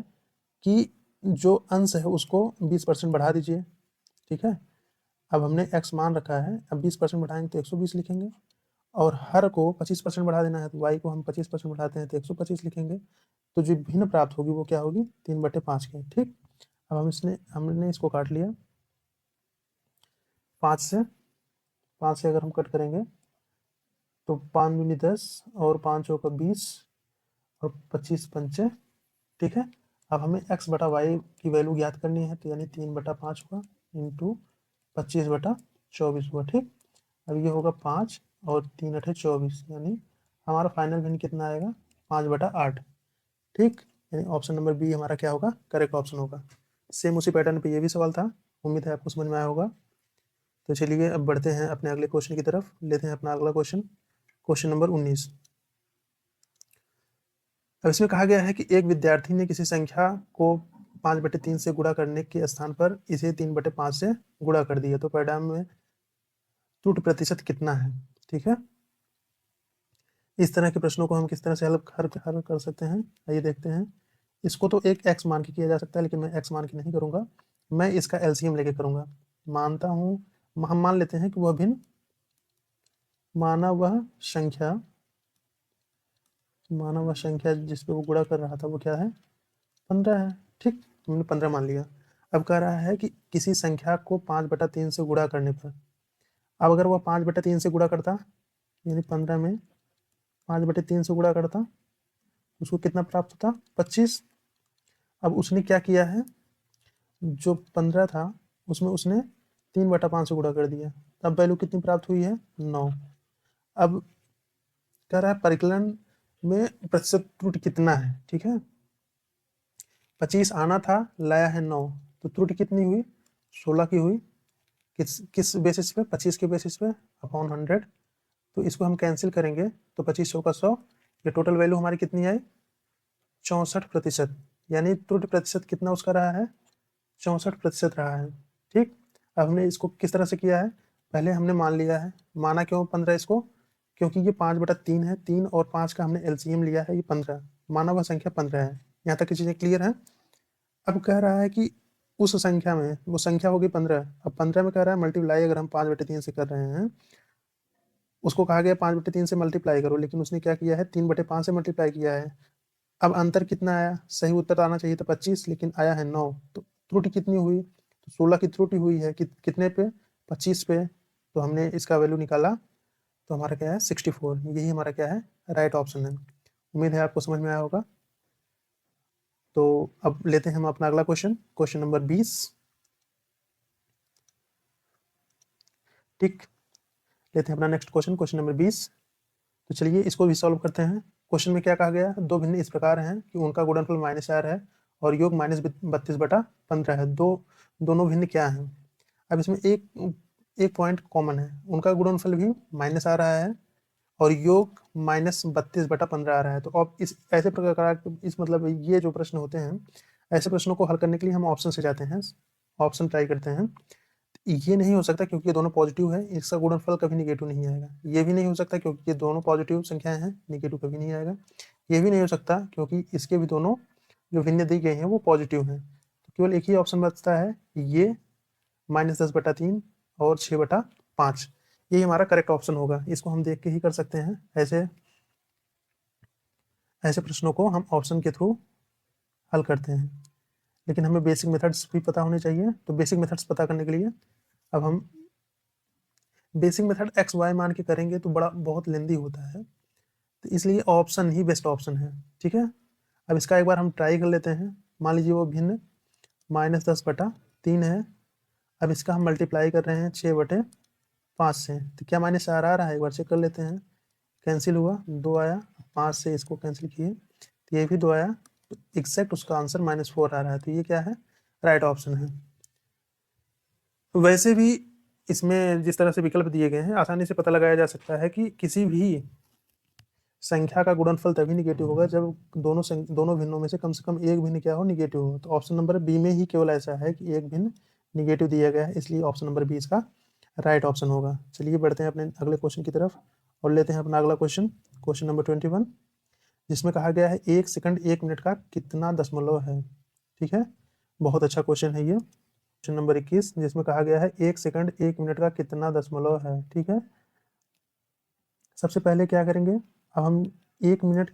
[SPEAKER 1] कि जो अंश है उसको 20% बढ़ा दीजिए। ठीक है, अब हमने x मान रखा है, अब 20% बढ़ाएंगे तो 120 लिखेंगे, और हर को 25% बढ़ा देना है तो y को हम 25% बढ़ाते हैं तो 125 लिखेंगे, तो जो भिन्न प्राप्त होगी वो क्या होगी, 3/5 के। ठीक, अब हमने इसको काट लिया 5 से अगर हम कट करेंगे तो 5 दूनी 10 और 5 चौका 20 और 25 पंचे। ठीक है, अब हमें x/y की वैल्यू ज्ञात करनी है, तो यानी 3/5 हुआ इंटू 25/24 हुआ। ठीक, अब ये होगा 5 और 3×8 = 24, यानी हमारा फाइनल भिन्न कितना आएगा, 5/8। ठीक, यानी ऑप्शन नंबर बी हमारा क्या होगा, करेक्ट ऑप्शन होगा। सेम उसी पैटर्न पे ये भी सवाल था, उम्मीद है आपको समझ में आया होगा। तो चलिए अब बढ़ते हैं अपने अगले क्वेश्चन की तरफ, लेते हैं अपना अगला क्वेश्चन, क्वेश्चन नंबर 19। अब इसमें कहा गया है कि एक विद्यार्थी ने किसी संख्या को 5/3 से गुणा करने के स्थान पर इसे 3/5 से गुणा कर दिया, तो परिणाम में त्रुटि प्रतिशत कितना है। ठीक है, इस तरह के प्रश्नों को हम किस तरह से हल कर सकते हैं, आइए देखते हैं। इसको तो एक x मान के किया जा सकता है, लेकिन मैं x मान के नहीं करूंगा, मैं इसका एलसीएम लेके करूंगा। मानता हूं, हम मान लेते हैं कि वह भिन्न, माना वह संख्या जिस पे वो गुणा कर रहा था वो क्या है, 15 है। ठीक, हमने 15 मान लिया। अब कह रहा है कि किसी संख्या को 5/3 से गुणा करने पर, अब अगर वह 5/3 से गुणा करता, यानी 15 में 5/3 से गुणा करता, उसको कितना प्राप्त होता, 25। अब उसने क्या किया है, जो 15 था उसमें उसने 3/5 से गुणा कर दिया, अब वैल्यू कितनी प्राप्त हुई है, 9। अब कह रहा है परिकलन में प्रतिशत त्रुटि कितना है। ठीक है, 25 आना था, लाया है 9, तो त्रुटि कितनी हुई, 16 की हुई। किस बेसिस पे, 25 के बेसिस पे अपॉन 100, तो इसको हम कैंसिल करेंगे तो 25 100 का 100, ये टोटल वैल्यू हमारी कितनी आई, 64%, यानी त्रुटि प्रतिशत कितना उसका रहा है, 64% रहा है। ठीक, अब हमने इसको किस तरह से किया है, पहले हमने मान लिया है, माना क्यों 15 इसको, क्योंकि ये 5/3 है, 3 और 5 का हमने एलसीएम लिया है, ये 15, माना हुआ संख्या 15 है। यहाँ तक की चीज़ें क्लियर है। अब कह रहा है कि उस संख्या में, वो संख्या होगी 15, अब 15 में कह रहा है मल्टीप्लाई अगर हम 5/3 से कर रहे हैं, उसको कहा गया 5/3 से मल्टीप्लाई करो, लेकिन उसने क्या किया है 3/5 से मल्टीप्लाई किया है। अब अंतर कितना आया, सही उत्तर आना चाहिए था 25, लेकिन आया है 9, तो त्रुटि कितनी हुई, तो 16 की त्रुटि हुई है, कितने पे, 25 पे। तो हमने इसका वैल्यू निकाला, तो हमारा क्या है 64, यही हमारा क्या है राइट ऑप्शन है। उम्मीद है आपको समझ में आया होगा। तो अब लेते हैं हम अपना अगला क्वेश्चन, क्वेश्चन नंबर 20। ठीक, लेते हैं अपना नेक्स्ट क्वेश्चन, क्वेश्चन नंबर 20। तो चलिए इसको भी सॉल्व करते हैं। क्वेश्चन में क्या कहा गया है, दो भिन्न इस प्रकार हैं कि उनका गुणनफल -4 है और योग -32/15 है। दोनों भिन्न क्या हैं। अब इसमें एक पॉइंट कॉमन है, उनका गुणनफल भी माइनस आ रहा है और योग -32/15 आ रहा है। तो अब इस ऐसे प्रकार, इस मतलब ये जो प्रश्न होते हैं, ऐसे प्रश्नों को हल करने के लिए हम ऑप्शन से जाते हैं, ऑप्शन ट्राई करते हैं। ये नहीं हो सकता क्योंकि ये दोनों पॉजिटिव है, इसका गुणनफल कभी निगेटिव नहीं आएगा। ये भी नहीं हो सकता क्योंकि ये दोनों पॉजिटिव संख्याएं हैं, निगेटिव कभी नहीं आएगा। ये भी नहीं हो सकता क्योंकि इसके भी दोनों जो भिन्न दी गई हैं वो पॉजिटिव हैं। तो केवल एक ही ऑप्शन बचता है, ये -10/3 और 6/5, यही हमारा करेक्ट ऑप्शन होगा। इसको हम देख के ही कर सकते हैं, ऐसे ऐसे प्रश्नों को हम ऑप्शन के थ्रू हल करते हैं, लेकिन हमें बेसिक मेथड्स भी पता होने चाहिए। तो बेसिक मेथड्स पता करने के लिए अब हम बेसिक मेथड एक्स वाई मान के करेंगे तो बहुत लेंदी होता है, तो इसलिए ऑप्शन ही बेस्ट ऑप्शन है। ठीक है, अब इसका एक बार हम ट्राई कर लेते हैं। मान लीजिए वो भिन्न -10/3 है। अब इसका हम मल्टीप्लाई कर रहे हैं 6/5 से, तो क्या -4 आ रहा है, एक बार चेक कर लेते हैं। कैंसिल हुआ, 2 आया, 5 से इसको कैंसिल किए तो ये भी 2 आया, तो एग्जैक्ट उसका आंसर -4 आ रहा है। तो ये क्या है, राइट ऑप्शन है। वैसे भी इसमें जिस तरह से विकल्प दिए गए हैं, आसानी से पता लगाया जा सकता है कि किसी भी संख्या का गुणनफल तभी निगेटिव होगा जब दोनों भिन्नों में से कम एक भिन्न क्या हो, निगेटिव हो। तो ऑप्शन नंबर बी में ही केवल ऐसा है कि एक भिन्न निगेटिव दिया गया है, इसलिए ऑप्शन नंबर बी इसका राइट ऑप्शन होगा। चलिए बढ़ते हैं अपने अगले क्वेश्चन की तरफ और लेते हैं अपना अगला क्वेश्चन, क्वेश्चन नंबर 21, जिसमें कहा गया है 1 सेकंड 1 मिनट का कितना दशमलव है। ठीक है, बहुत अच्छा क्वेश्चन है ये। क्वेश्चन नंबर 21, जिसमें कहा गया है 1 सेकंड 1 मिनट का कितना दशमलव है। ठीक है, सबसे पहले क्या करेंगे, अब हम 1 मिनट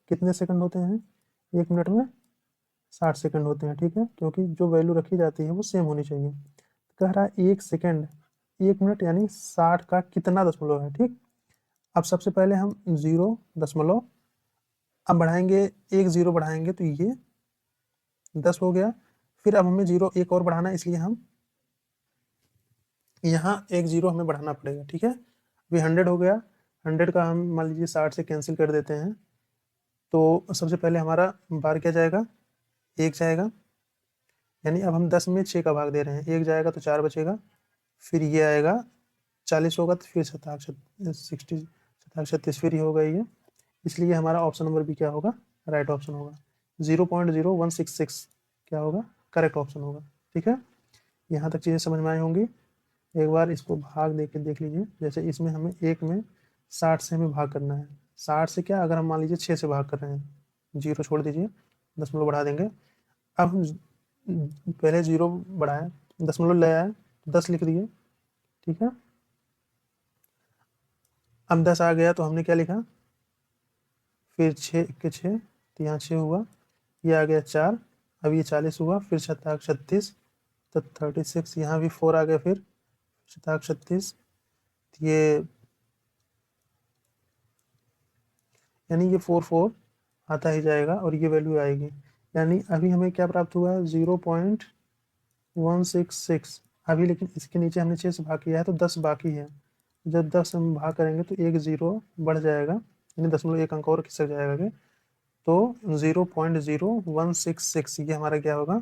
[SPEAKER 1] कितने सेकंड होते हैं, 1 मिनट में 60 सेकंड होते हैं। ठीक है, क्योंकि जो वैल्यू रखी जाती है वो सेम होनी चाहिए। तो कह रहा है 1 सेकंड 1 मिनट यानी 60 का कितना दशमलव है। ठीक, अब सबसे पहले हम 0 दशमलव, अब बढ़ाएंगे, एक 0 बढ़ाएंगे तो ये 10 हो गया। फिर अब हमें 0 एक और बढ़ाना है, इसलिए हम यहाँ एक 0 हमें बढ़ाना पड़ेगा। ठीक है, अभी 100 हो गया, 100 का हम मान लीजिए 60 से कैंसिल कर देते हैं। तो सबसे पहले हमारा बार क्या जाएगा, 1 जाएगा, यानी अब हम 10 में 6 का भाग दे रहे हैं, 1 जाएगा तो 4 बचेगा। फिर ये आएगा 40 होगा, तो फिर 37 फिर ही होगा ये, इसलिए हमारा ऑप्शन नंबर भी क्या होगा, राइट ऑप्शन होगा। 0.0166 क्या होगा, करेक्ट ऑप्शन होगा। ठीक है, यहाँ तक चीज़ें समझ में आई होंगी। एक बार इसको भाग दे के देख लीजिए, जैसे इसमें हमें 1 में 60 से हमें भाग करना है, 60 से क्या, अगर हम मान लीजिए 6 से भाग कर रहे हैं, 0 छोड़ दीजिए, दशमलव बढ़ा देंगे। अब हम पहले 0 बढ़ाए, दशमलव ले आए, 10 लिख दिए। ठीक है, अब 10 आ गया तो हमने क्या लिखा, फिर 6 के 6, तो यहाँ 6 हुआ, ये आ गया 4, अब ये 40 हुआ, फिर 36, तो 36, यहाँ भी 4 आ गया, फिर 36, ये यानी ये 4 आता ही जाएगा और ये वैल्यू आएगी। यानी अभी हमें क्या प्राप्त हुआ है, 0.166 अभी, लेकिन इसके नीचे हमने 6 से भाग किया है तो 10 बाकी है। जब 10 हम भाग करेंगे तो एक 0 बढ़ जाएगा, यानी दशमलव एक अंक और खिसक जाएगा आगे, तो 0.0166 ये हमारा क्या होगा,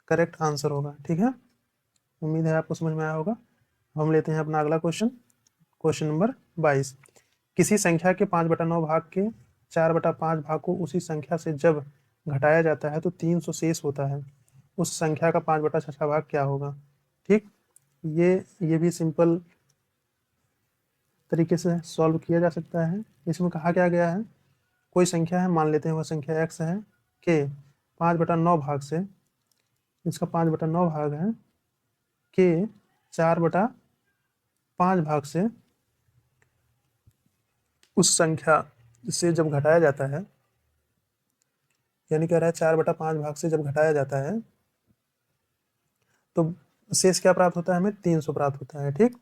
[SPEAKER 1] करेक्ट आंसर होगा। ठीक है, उम्मीद है आपको समझ में आया होगा। हम लेते हैं अपना अगला क्वेश्चन, क्वेश्चन नंबर 22, किसी संख्या के 5/9 भाग के 4/5 भाग को उसी संख्या से जब घटाया जाता है तो 300 शेष होता है, उस संख्या का 5/6 भाग क्या होगा। ठीक, ये भी सिंपल तरीके से सॉल्व किया जा सकता है। इसमें कहा क्या गया है, कोई संख्या है, मान लेते हैं वह संख्या x है, के 5/9 भाग से, इसका 5/9 भाग है, के 4/5 भाग से उस संख्या से जब घटाया जाता है, यानी कह रहा है 4/5 भाग से जब घटाया जाता है तो शेष क्या प्राप्त होता है, हमें 300 प्राप्त होता है। ठीक,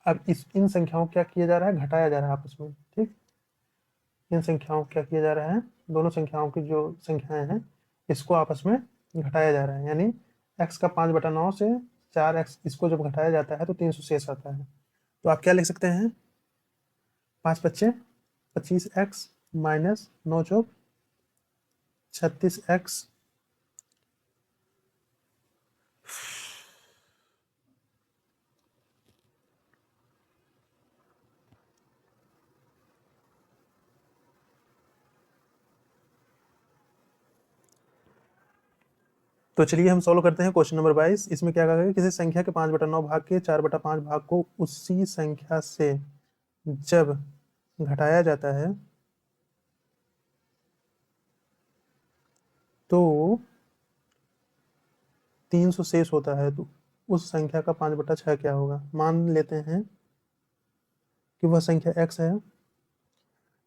[SPEAKER 1] अब इन संख्याओं को क्या किया जा रहा है, घटाया जा रहा है आपस में। ठीक, इन संख्याओं को क्या किया जा रहा है, दोनों संख्याओं की जो संख्याएं हैं इसको आपस में घटाया जा रहा है, यानी x का 5/9 से 4x इसको जब घटाया जाता है तो 300 शेष आता है। तो आप क्या लिख सकते हैं, 5×5 = 25x माइनस 9×4 = 36x तो चलिए हम सॉल्व करते हैं क्वेश्चन नंबर 22। इसमें क्या कहा गया, किसी संख्या के 5/9 भाग के 4/5 भाग को उसी संख्या से जब घटाया जाता है तो 300 शेष होता है, तो उस संख्या का 5/6 क्या होगा। मान लेते हैं कि वह संख्या x है,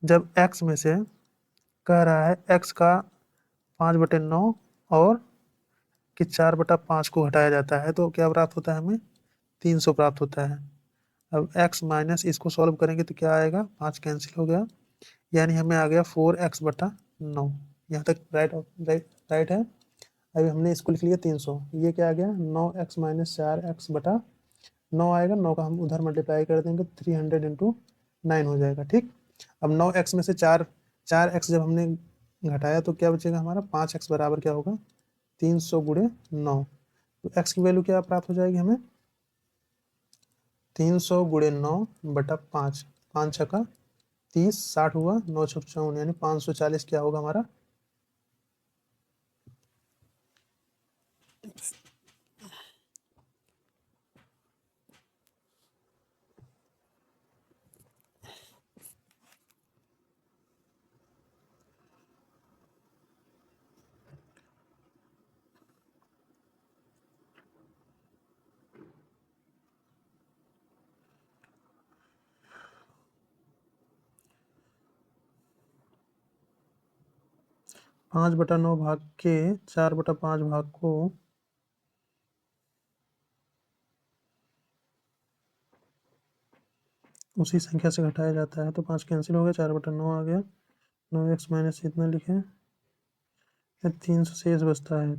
[SPEAKER 1] जब x में से कह रहा है x का 5/9 और कि 4/5 को घटाया जाता है तो क्या प्राप्त होता है, हमें 300 प्राप्त होता है। अब x माइनस इसको सॉल्व करेंगे तो क्या आएगा, 5 कैंसिल हो गया, यानी हमें आ गया 4x/9। यहाँ तक राइट है। अभी हमने इसको लिख लिया 300, ये क्या आ गया, 9x माइनस 4x/9 आएगा। 9 का हम उधर मल्टीप्लाई कर देंगे, 300 × 9 हो जाएगा। ठीक, अब 9x में से 4x जब हमने घटाया तो क्या बचेगा हमारा, 5x बराबर क्या होगा, 300 × 9। तो x की वैल्यू क्या प्राप्त हो जाएगी हमें, 300 × 9/5, 5×6 = 30, 60 हुआ, 9×6 = 54, यानी 540 क्या होगा हमारा। 5/9 भाग के 4/5 भाग को उसी संख्या से घटाया जाता है तो 5 कैंसिल हो गया, 4/9 आ गया। 9x माइनस इतना लिखे, 300 शेष बचता है।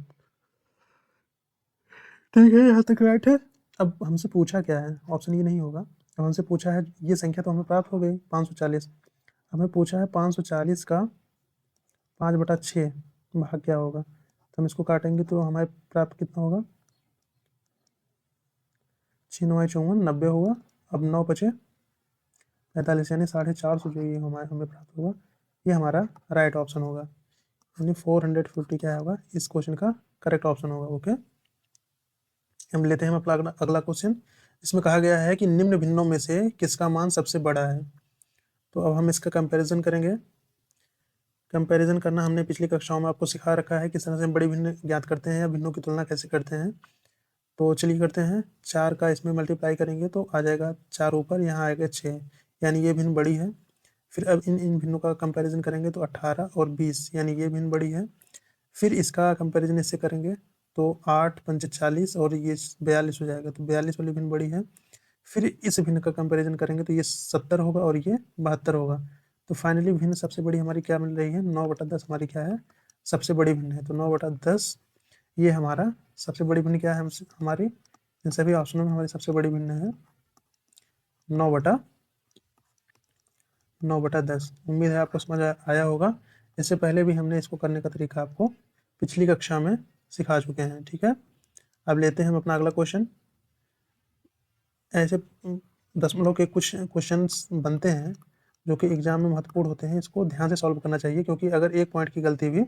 [SPEAKER 1] ठीक है, यहाँ तक राइट है। अब हमसे पूछा क्या है, ऑप्शन ये नहीं होगा। अब हमसे पूछा है, ये संख्या तो हमें प्राप्त हो गई 540, हमें पूछा है 540 का 5/6 भाग क्या होगा। तो हम इसको काटेंगे तो हमारे प्राप्त कितना होगा, 6×9 = 54, 90 होगा। अब 9 बचे 45, यानी 450 जो ये हमें प्राप्त होगा, ये हमारा राइट ऑप्शन होगा, यानी 450 क्या होगा, इस क्वेश्चन का करेक्ट ऑप्शन होगा। ओके, हम लेते हैं अपना अगला क्वेश्चन। इसमें कहा गया है कि निम्न भिन्नों में से किसका मान सबसे बड़ा है। तो अब हम इसका कंपैरिजन करेंगे। कंपैरिजन करना हमने पिछली कक्षाओं में आपको सिखा रखा है, किस तरह से हम बड़ी भिन्न ज्ञात करते हैं या भिन्नों की तुलना कैसे करते हैं। तो चलिए करते हैं, 4 का इसमें मल्टीप्लाई करेंगे तो आ जाएगा 4 ऊपर, यहाँ आएगा 6, यानी ये भिन्न बड़ी है। फिर अब इन भिन्नों का कंपैरिजन करेंगे तो 18 और 20, यानी ये भिन्न बड़ी है। फिर इसका कंपैरिजन इससे करेंगे तो 8×5 = 40 और ये 42 हो जाएगा, तो 42 वाली भिन्न बड़ी है। फिर इस भिन्न का कंपैरिजन करेंगे तो ये 70 होगा और ये 72 होगा। तो फाइनली भिन्न सबसे बड़ी हमारी क्या मिल रही है, 9/10 हमारी क्या है, सबसे बड़ी भिन्न है। तो 9/10 ये हमारा सबसे बड़ी भिन्न क्या है, हमारी इन सभी ऑप्शनों में हमारी सबसे बड़ी भिन्न है 9/10। उम्मीद है आपको समझ आया होगा। इससे पहले भी हमने इसको करने का तरीका आपको पिछली कक्षा में सिखा चुके हैं। ठीक है, अब लेते हैं हम अपना अगला क्वेश्चन। ऐसे दशमलव के कुछ क्वेश्चंस बनते हैं जो कि एग्जाम में महत्वपूर्ण होते हैं, इसको ध्यान से सॉल्व करना चाहिए, क्योंकि अगर एक पॉइंट की गलती भी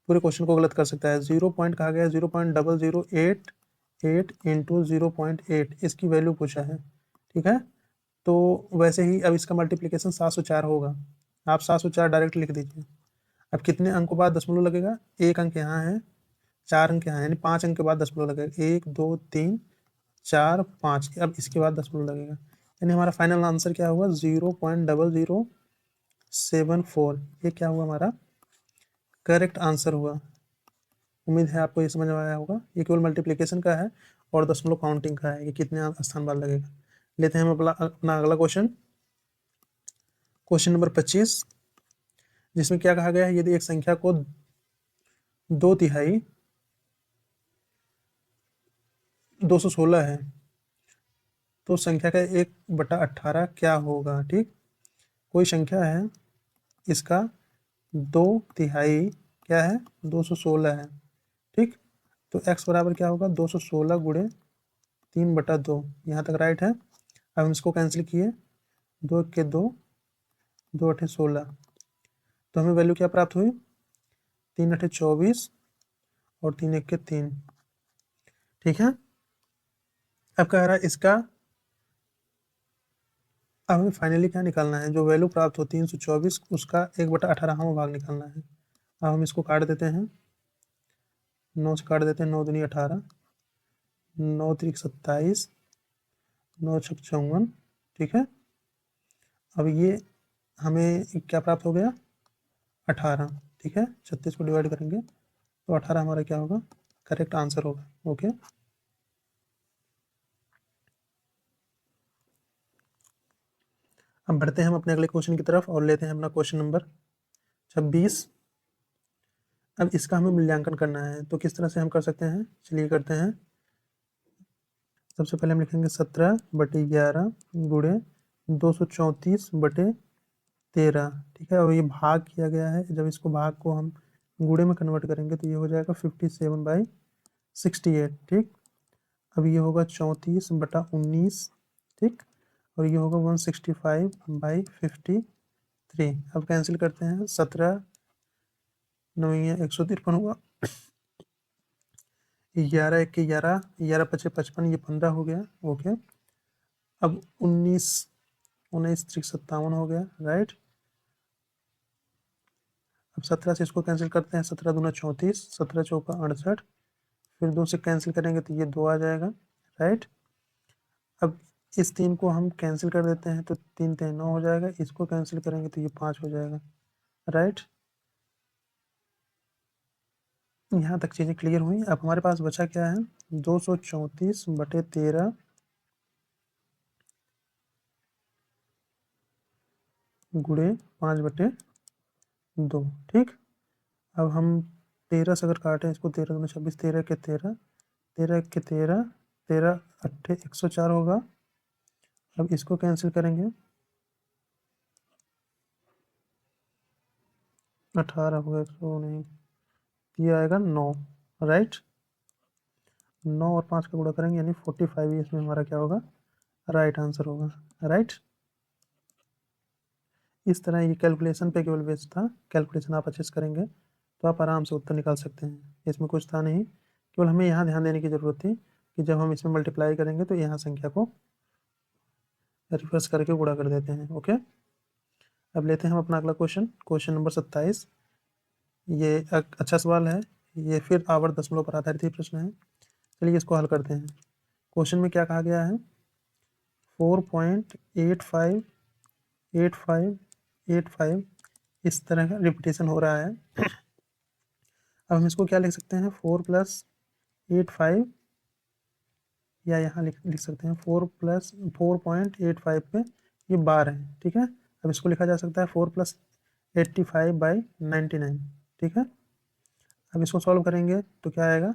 [SPEAKER 1] पूरे क्वेश्चन को गलत कर सकता है। 0 पॉइंट कहा गया है 0.0088 इंटू 0.8 इसकी वैल्यू पूछा है, ठीक है। तो वैसे ही अब इसका मल्टीप्लिकेशन 704 होगा, आप 704 डायरेक्ट लिख दीजिए। अब कितने अंकों बाद दशमलव लगेगा, एक अंक यहाँ है, 4 अंक यहाँ है, यानी 5 अंक के बाद दशमलव लगेगा, 1 2 3 4 5, अब इसके बाद दशमलव लगेगा, यानी हमारा फाइनल आंसर क्या हुआ 0.0074। ये क्या हुआ, हमारा करेक्ट आंसर हुआ। उम्मीद है आपको ये समझ में आया होगा। ये केवल मल्टीप्लिकेशन का है और दशमलव काउंटिंग का है कि कितने स्थान बाद लगेगा। लेते हैं हम अपना अगला क्वेश्चन, क्वेश्चन नंबर 25, जिसमें क्या कहा गया है, यदि एक संख्या को 2/3 216 है तो संख्या का 1/18 क्या होगा। ठीक, कोई संख्या है, इसका 2/3 क्या है 216 है, ठीक। तो x बराबर क्या होगा 216 गुणे 3/2, यहाँ तक राइट है। अब हम इसको कैंसिल किए, 2 के 2, 2 8 16, तो हमें वैल्यू क्या प्राप्त हुई 3 8 24 और 3 1 3, ठीक है। अब कह रहा है इसका, अब हमें फाइनली क्या निकालना है, जो वैल्यू प्राप्त हो 324 उसका 1/18वां भाग निकालना है। अब हम इसको काट देते हैं, 9 से काट देते हैं, 9 दूनी 18, 9 3 27, 9 6 54, ठीक है। अब ये हमें क्या प्राप्त हो गया 18, ठीक है। 36 को डिवाइड करेंगे तो 18 हमारा क्या होगा, करेक्ट आंसर होगा। ओके, अब बढ़ते हैं हम अपने अगले क्वेश्चन की तरफ और लेते हैं अपना क्वेश्चन नंबर 26। अब इसका हमें मूल्यांकन करना है, तो किस तरह से हम कर सकते हैं, चलिए करते हैं। सबसे पहले हम लिखेंगे 17/11 गुणे 234/13, ठीक है। और ये भाग किया गया है, जब इसको भाग को हम गुणे में कन्वर्ट करेंगे तो ये हो जाएगा 57/68, ठीक। अब ये होगा 34/19, ठीक। और ये होगा 165/53। अब कैंसिल करते हैं, 17 9 153 हुआ, 11 1 11, 11 5 55, ये 15 हो गया। ओके, अब 19 19 3 57 हो गया, राइट। अब 17 से इसको कैंसिल करते हैं, 17 दूना 34, 17 चौका 68, फिर 2 से कैंसिल करेंगे तो ये 2 आ जाएगा, राइट। अब इस 3 को हम कैंसिल कर देते हैं तो 3 3 9 हो जाएगा, इसको कैंसिल करेंगे तो ये 5 हो जाएगा, राइट। यहाँ तक चीज़ें क्लियर हुई। अब हमारे पास बचा क्या है 234/13 गुणे 5/2, ठीक। अब हम 13 से अगर काटें इसको, 13 दूना 26, 13 के 13, 13 के 13, 13 8 104 होगा। अब इसको कैंसिल करेंगे, 18 होगा, 100 नहीं, ये आएगा 9, राइट। 9 और 5 का गुणा करेंगे यानी 45, इसमें हमारा क्या होगा, राइट आंसर होगा, राइट। इस तरह ये कैलकुलेशन पे केवल बेस्ड था, कैलकुलेशन आप अच्छे से करेंगे तो आप आराम से उत्तर निकाल सकते हैं, इसमें कुछ था नहीं। केवल हमें यहाँ ध्यान देने की ज़रूरत थी कि जब हम इसमें मल्टीप्लाई करेंगे तो यहाँ संख्या को रिवर्स करके गुणा कर देते हैं। ओके, अब लेते हैं हम अपना अगला क्वेश्चन, क्वेश्चन नंबर 27। ये एक अच्छा सवाल है, ये फिर आवर्त दशमलव पर आधारित ही प्रश्न है। चलिए इसको हल करते हैं। क्वेश्चन में क्या कहा गया है, 4.8585 इस तरह का रिपीटेशन हो रहा है। अब हम इसको क्या लिख सकते हैं, 4+85, या यहाँ लिख सकते हैं 4+4.85 पे ये बार है, ठीक है। अब इसको लिखा जा सकता है 4+85/99, ठीक है। अब इसको सॉल्व करेंगे तो क्या आएगा,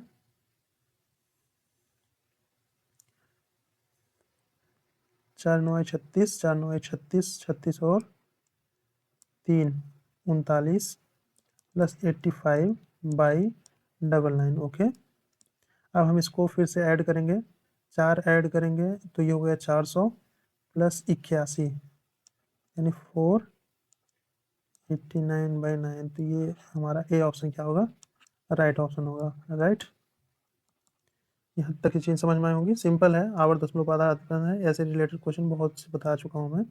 [SPEAKER 1] 4 9 36, 4 9 36, 36 और 3 39 प्लस 85/99। ओके, अब हम इसको फिर से ऐड करेंगे, 4 ऐड करेंगे तो ये हो गया 400 प्लस 81 यानी 489/9, तो ये हमारा ए ऑप्शन क्या होगा, राइट ऑप्शन होगा। राइट, यहाँ तक की चीज़ समझ में आई होंगी। सिंपल है, आवर्त दशमलव पदार्थ अतिपन्न है, ऐसे रिलेटेड क्वेश्चन बहुत से बता चुका हूँ मैं।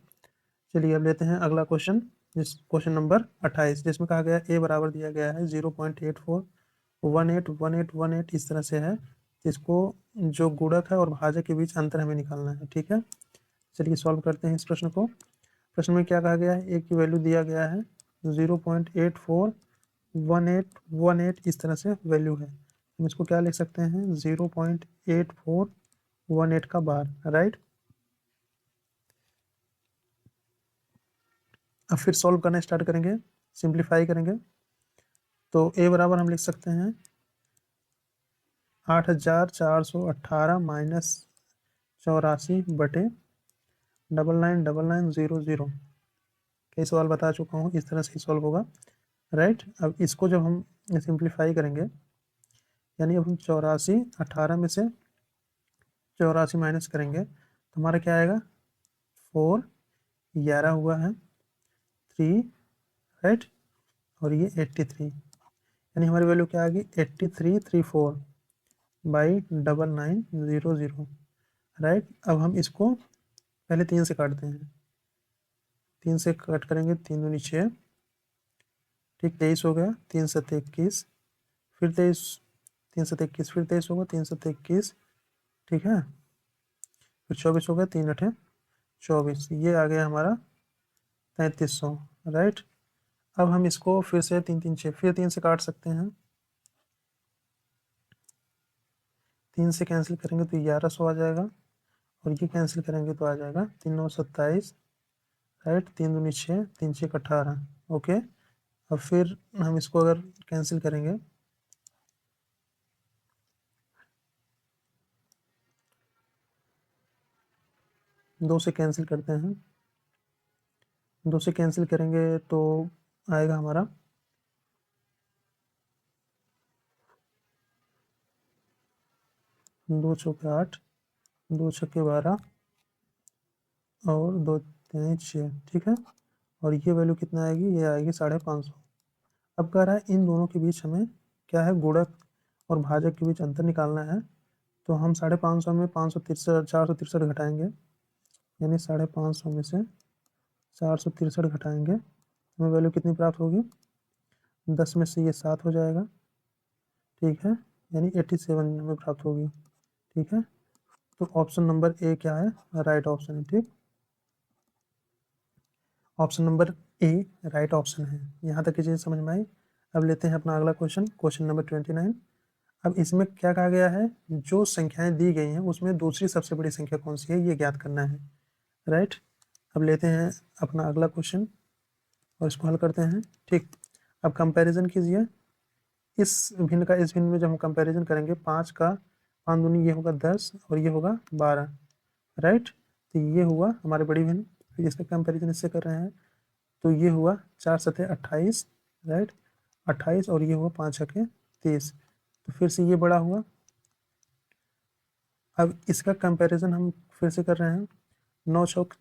[SPEAKER 1] चलिए अब लेते हैं अगला क्वेश्चन, जिस क्वेश्चन नंबर 28, जिसमें कहा गया ए बराबर दिया गया है 0.84181818 इस तरह से है। इसको जो गुणक है और भाजक के बीच अंतर हमें निकालना है। ठीक है, चलिए सॉल्व करते हैं इस प्रश्न को। प्रश्न में क्या कहा गया है, ए की वैल्यू दिया गया है 0.841818 इस तरह से वैल्यू है। हम इसको क्या लिख सकते हैं, 0.8418 का बार। राइट, अब फिर सॉल्व करना स्टार्ट करेंगे, सिंप्लीफाई करेंगे। तो ए बराबर हम लिख सकते हैं 8418 माइनस 84 बटे 999900। कई सवाल बता चुका हूँ, इस तरह से सॉल्व होगा। राइट, अब इसको जब हम सिंप्लीफाई करेंगे, यानी अब हम 84 18 में से 84 माइनस करेंगे तो हमारा क्या आएगा, 4 11 हुआ है, 3। राइट, और ये 83, यानी हमारी वैल्यू क्या आ गई, 8334 बाई 9900। राइट, अब हम इसको पहले 3 से काटते हैं, 3 से कट करेंगे, 3 दूनी 6, ठीक, 23 हो गया, 3 7 21, फिर 23, 3 7 21, फिर 23 होगा, 3 7 21, ठीक है, फिर 24 हो गया, 3 8 24, ये आ गया हमारा 3300। राइट, अब हम इसको फिर से 3 3 6, फिर 3 से काट सकते हैं, 3 से कैंसिल करेंगे तो 1100 आ जाएगा, और ये कैंसिल करेंगे तो आ जाएगा 3 9 27। राइट, 3 दूनी 6, 3 6 18। ओके, अब फिर हम इसको अगर कैंसिल करेंगे, 2 से कैंसिल करते हैं, 2 से कैंसिल करेंगे तो आएगा हमारा 2 चौके 8, 2 छक्के 12, और 2 3 6, ठीक है, और ये वैल्यू कितना आएगी, ये आएगी 550। अब कह रहा है इन दोनों के बीच हमें क्या है, गुणक और भाजक के बीच अंतर निकालना है। तो हम 550 में 563 463 घटाएंगे, यानी 550 में से 463 घटाएंगे, हमें वैल्यू कितनी प्राप्त होगी, 10 में से ये 7 हो जाएगा, ठीक है, यानी 87 हमें प्राप्त होगी। ठीक है, तो ऑप्शन नंबर ए क्या है, राइट ऑप्शन है। ठीक, option number A right option है। यहाँ तक की चीज़ समझ में आई। अब लेते हैं अपना अगला क्वेश्चन, क्वेश्चन नंबर 29। अब इसमें क्या कहा गया है, जो संख्याएं दी गई हैं उसमें दूसरी सबसे बड़ी संख्या कौन सी है, ये ज्ञात करना है। राइट, अब लेते हैं अपना अगला क्वेश्चन और इसको हल करते हैं। ठीक, अब कंपैरिजन कीजिए, इस भिन्न का इस भिन्न में जब हम कंपैरिजन करेंगे, 5 का 5 दूनी ये होगा 10 और ये होगा 12। राइट, तो ये हुआ हमारे बड़ी भिन्न, फिर इसका कंपैरिजन इससे कर रहे हैं तो ये हुआ 4 सतह 28। राइट, 28 और ये हुआ 5 छक्के 30, तो फिर से ये बड़ा हुआ। अब इसका कंपैरिजन हम फिर से कर रहे हैं, 9 चौक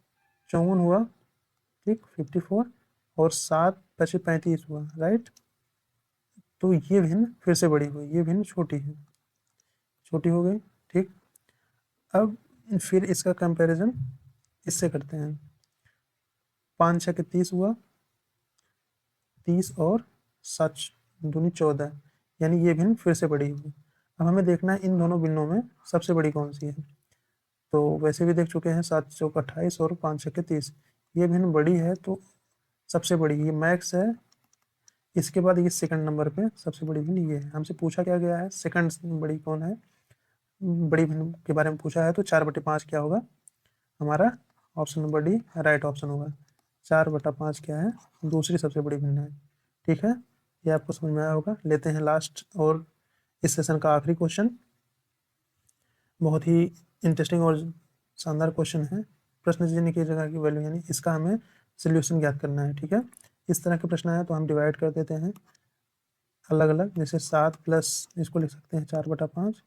[SPEAKER 1] 54 हुआ, ठीक, 54, और 7 पचे 35 हुआ। राइट, तो ये भिन्न फिर से बड़ी हुई, ये भिन्न छोटी है, छोटी हो गई। ठीक, अब फिर इसका कंपैरिजन इससे करते हैं, 5 छक्के 30 हुआ, 30 और 7 दूनी 14, यानी ये भिन्न फिर से बड़ी हुई। अब हमें देखना है इन दोनों भिन्नों में सबसे बड़ी कौन सी है। तो वैसे भी देख चुके हैं, 7 चौक 28 और 5 छक्के 30, ये भिन्न बड़ी है तो सबसे बड़ी ये मैक्स है। इसके बाद ये सेकंड नंबर पे सबसे बड़ी भिन्न ये है। हमसे पूछा क्या गया है, सेकंड बड़ी कौन है, बड़ी भिन्न के बारे में पूछा है, तो 4/5 क्या होगा हमारा, option number D right option होगा। 4/5 क्या है, दूसरी सबसे बड़ी भिन्न है। ठीक है, ये आपको समझ में आया होगा। लेते हैं लास्ट और इस सेशन का आखिरी क्वेश्चन, बहुत ही इंटरेस्टिंग और शानदार क्वेश्चन है। प्रश्न चिन्ह की जगह की वैल्यू, यानी इसका हमें सोल्यूशन ज्ञात करना है। ठीक है, इस तरह के प्रश्न आए तो हम डिवाइड कर देते हैं अलग अलग, जैसे 7 प्लस इसको लिख सकते हैं 4/5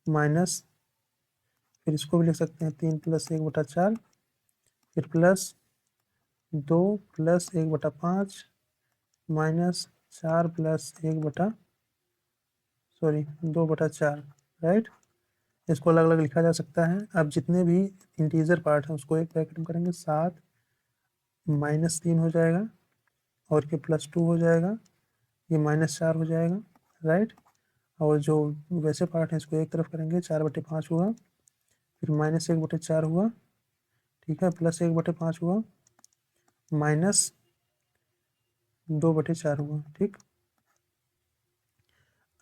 [SPEAKER 1] माइनस, फिर इसको भी लिख सकते हैं 3 प्लस 1/4, फिर plus 2 plus 1/5 minus 4 plus 1/, sorry 2/4, right. इसको अलग अलग लिखा जा सकता है। अब जितने भी इंटीजर पार्ट हैं उसको एक ब्रैकेट में करेंगे, 7 -3 हो जाएगा, और ये +2 हो जाएगा, ये -4 हो जाएगा, राइट। और जो वैसे पार्ट हैं इसको एक तरफ करेंगे, 4/5 हुआ, फिर -1/4 हुआ, ठीक है, +1/5 हुआ, -2/4 हुआ, ठीक।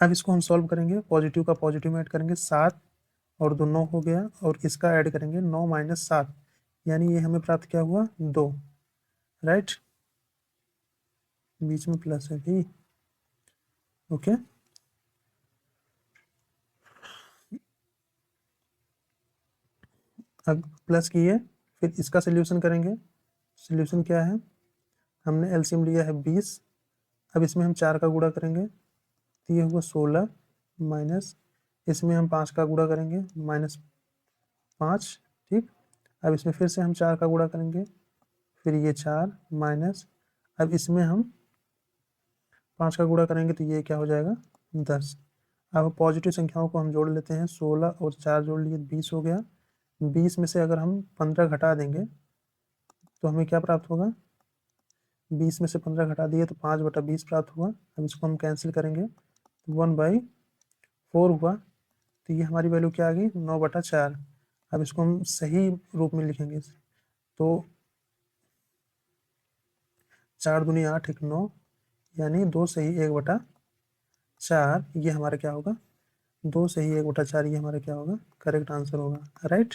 [SPEAKER 1] अब इसको हम सॉल्व करेंगे, पॉजिटिव का पॉजिटिव में ऐड करेंगे, 7 और 2 9 हो गया, और इसका ऐड करेंगे 9 - 7, यानी ये हमें प्राप्त क्या हुआ, 2, राइट। बीच में प्लस है भी, ओके। अब प्लस किए, फिर इसका सोल्यूशन करेंगे। सोल्यूशन क्या है, हमने एलसीएम लिया है 20। अब इसमें हम 4 का गुणा करेंगे तो ये हुआ 16, माइनस इसमें हम 5 का गुणा करेंगे, -5, ठीक। अब इसमें फिर से हम 4 का गुणा करेंगे, फिर ये 4 माइनस, अब इसमें हम 5 का गुणा करेंगे तो ये क्या हो जाएगा, 10। अब पॉजिटिव संख्याओं को हम जोड़ लेते हैं, 16 और 4 जोड़ लिए 20 हो गया। 20 में से अगर हम 15 घटा देंगे तो हमें क्या प्राप्त होगा, 20 में से 15 घटा दिए तो 5/20 प्राप्त हुआ। अब इसको हम कैंसिल करेंगे तो 1/4 हुआ, तो ये हमारी वैल्यू क्या आ गई, 9/4। अब इसको हम सही रूप में लिखेंगे तो 4 दूनी 8, 1 9, यानी 2 सही 1/4, ये हमारा क्या होगा, 2 सही 1/4, ये हमारा क्या होगा, करेक्ट आंसर होगा, राइट।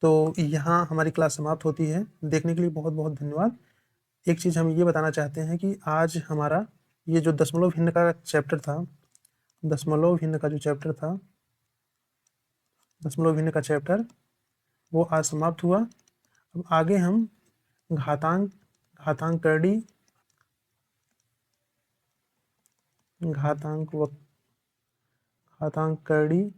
[SPEAKER 1] तो यहाँ हमारी क्लास समाप्त होती है। देखने के लिए बहुत बहुत धन्यवाद। एक चीज़ हम ये बताना चाहते हैं कि आज हमारा ये जो दशमलव भिन्न का चैप्टर था, दशमलव भिन्न का जो चैप्टर था, दशमलव भिन्न का चैप्टर वो आज समाप्त हुआ। अब आगे हम घातांक, घातांकर्णी, घातांकर्णी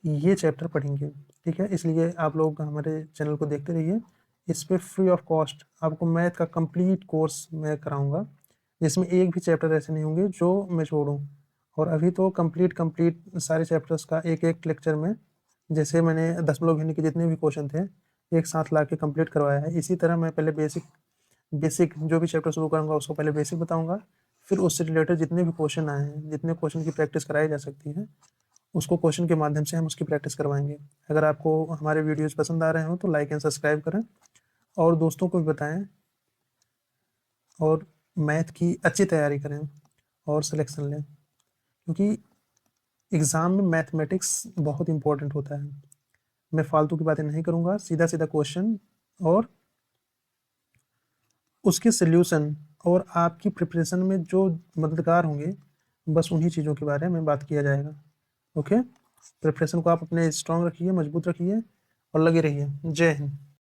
[SPEAKER 1] ये चैप्टर पढ़ेंगे, ठीक है। इसलिए आप लोग हमारे चैनल को देखते रहिए। इस पे फ्री ऑफ कॉस्ट आपको मैथ का कंप्लीट कोर्स मैं कराऊंगा, जिसमें एक भी चैप्टर ऐसे नहीं होंगे जो मैं छोड़ूं। और अभी तो कंप्लीट सारे चैप्टर्स का एक एक लेक्चर में, जैसे मैंने दशमलव भिन्न के जितने भी क्वेश्चन थे एक साथ ला के कम्प्लीट करवाया है, इसी तरह मैं पहले बेसिक जो भी चैप्टर शुरू करूँगा उसको पहले बेसिक बताऊँगा, फिर उससे रिलेटेड जितने भी क्वेश्चन आए हैं, जितने क्वेश्चन की प्रैक्टिस कराई जा सकती है, उसको क्वेश्चन के माध्यम से हम उसकी प्रैक्टिस करवाएंगे। अगर आपको हमारे वीडियोस पसंद आ रहे हो तो लाइक एंड सब्सक्राइब करें, और दोस्तों को भी बताएं, और मैथ की अच्छी तैयारी करें और सिलेक्शन लें, क्योंकि एग्ज़ाम में मैथमेटिक्स बहुत इंपॉर्टेंट होता है। मैं फालतू की बातें नहीं करूँगा, सीधा सीधा क्वेश्चन और उसके सल्यूशन, और आपकी प्रिपरेशन में जो मददगार होंगे, बस उन्हीं चीज़ों के बारे में बात किया जाएगा, ओके। प्रिपरेशन को आप अपने स्ट्रांग रखिए, मजबूत रखिए और लगे रहिए। जय हिंद।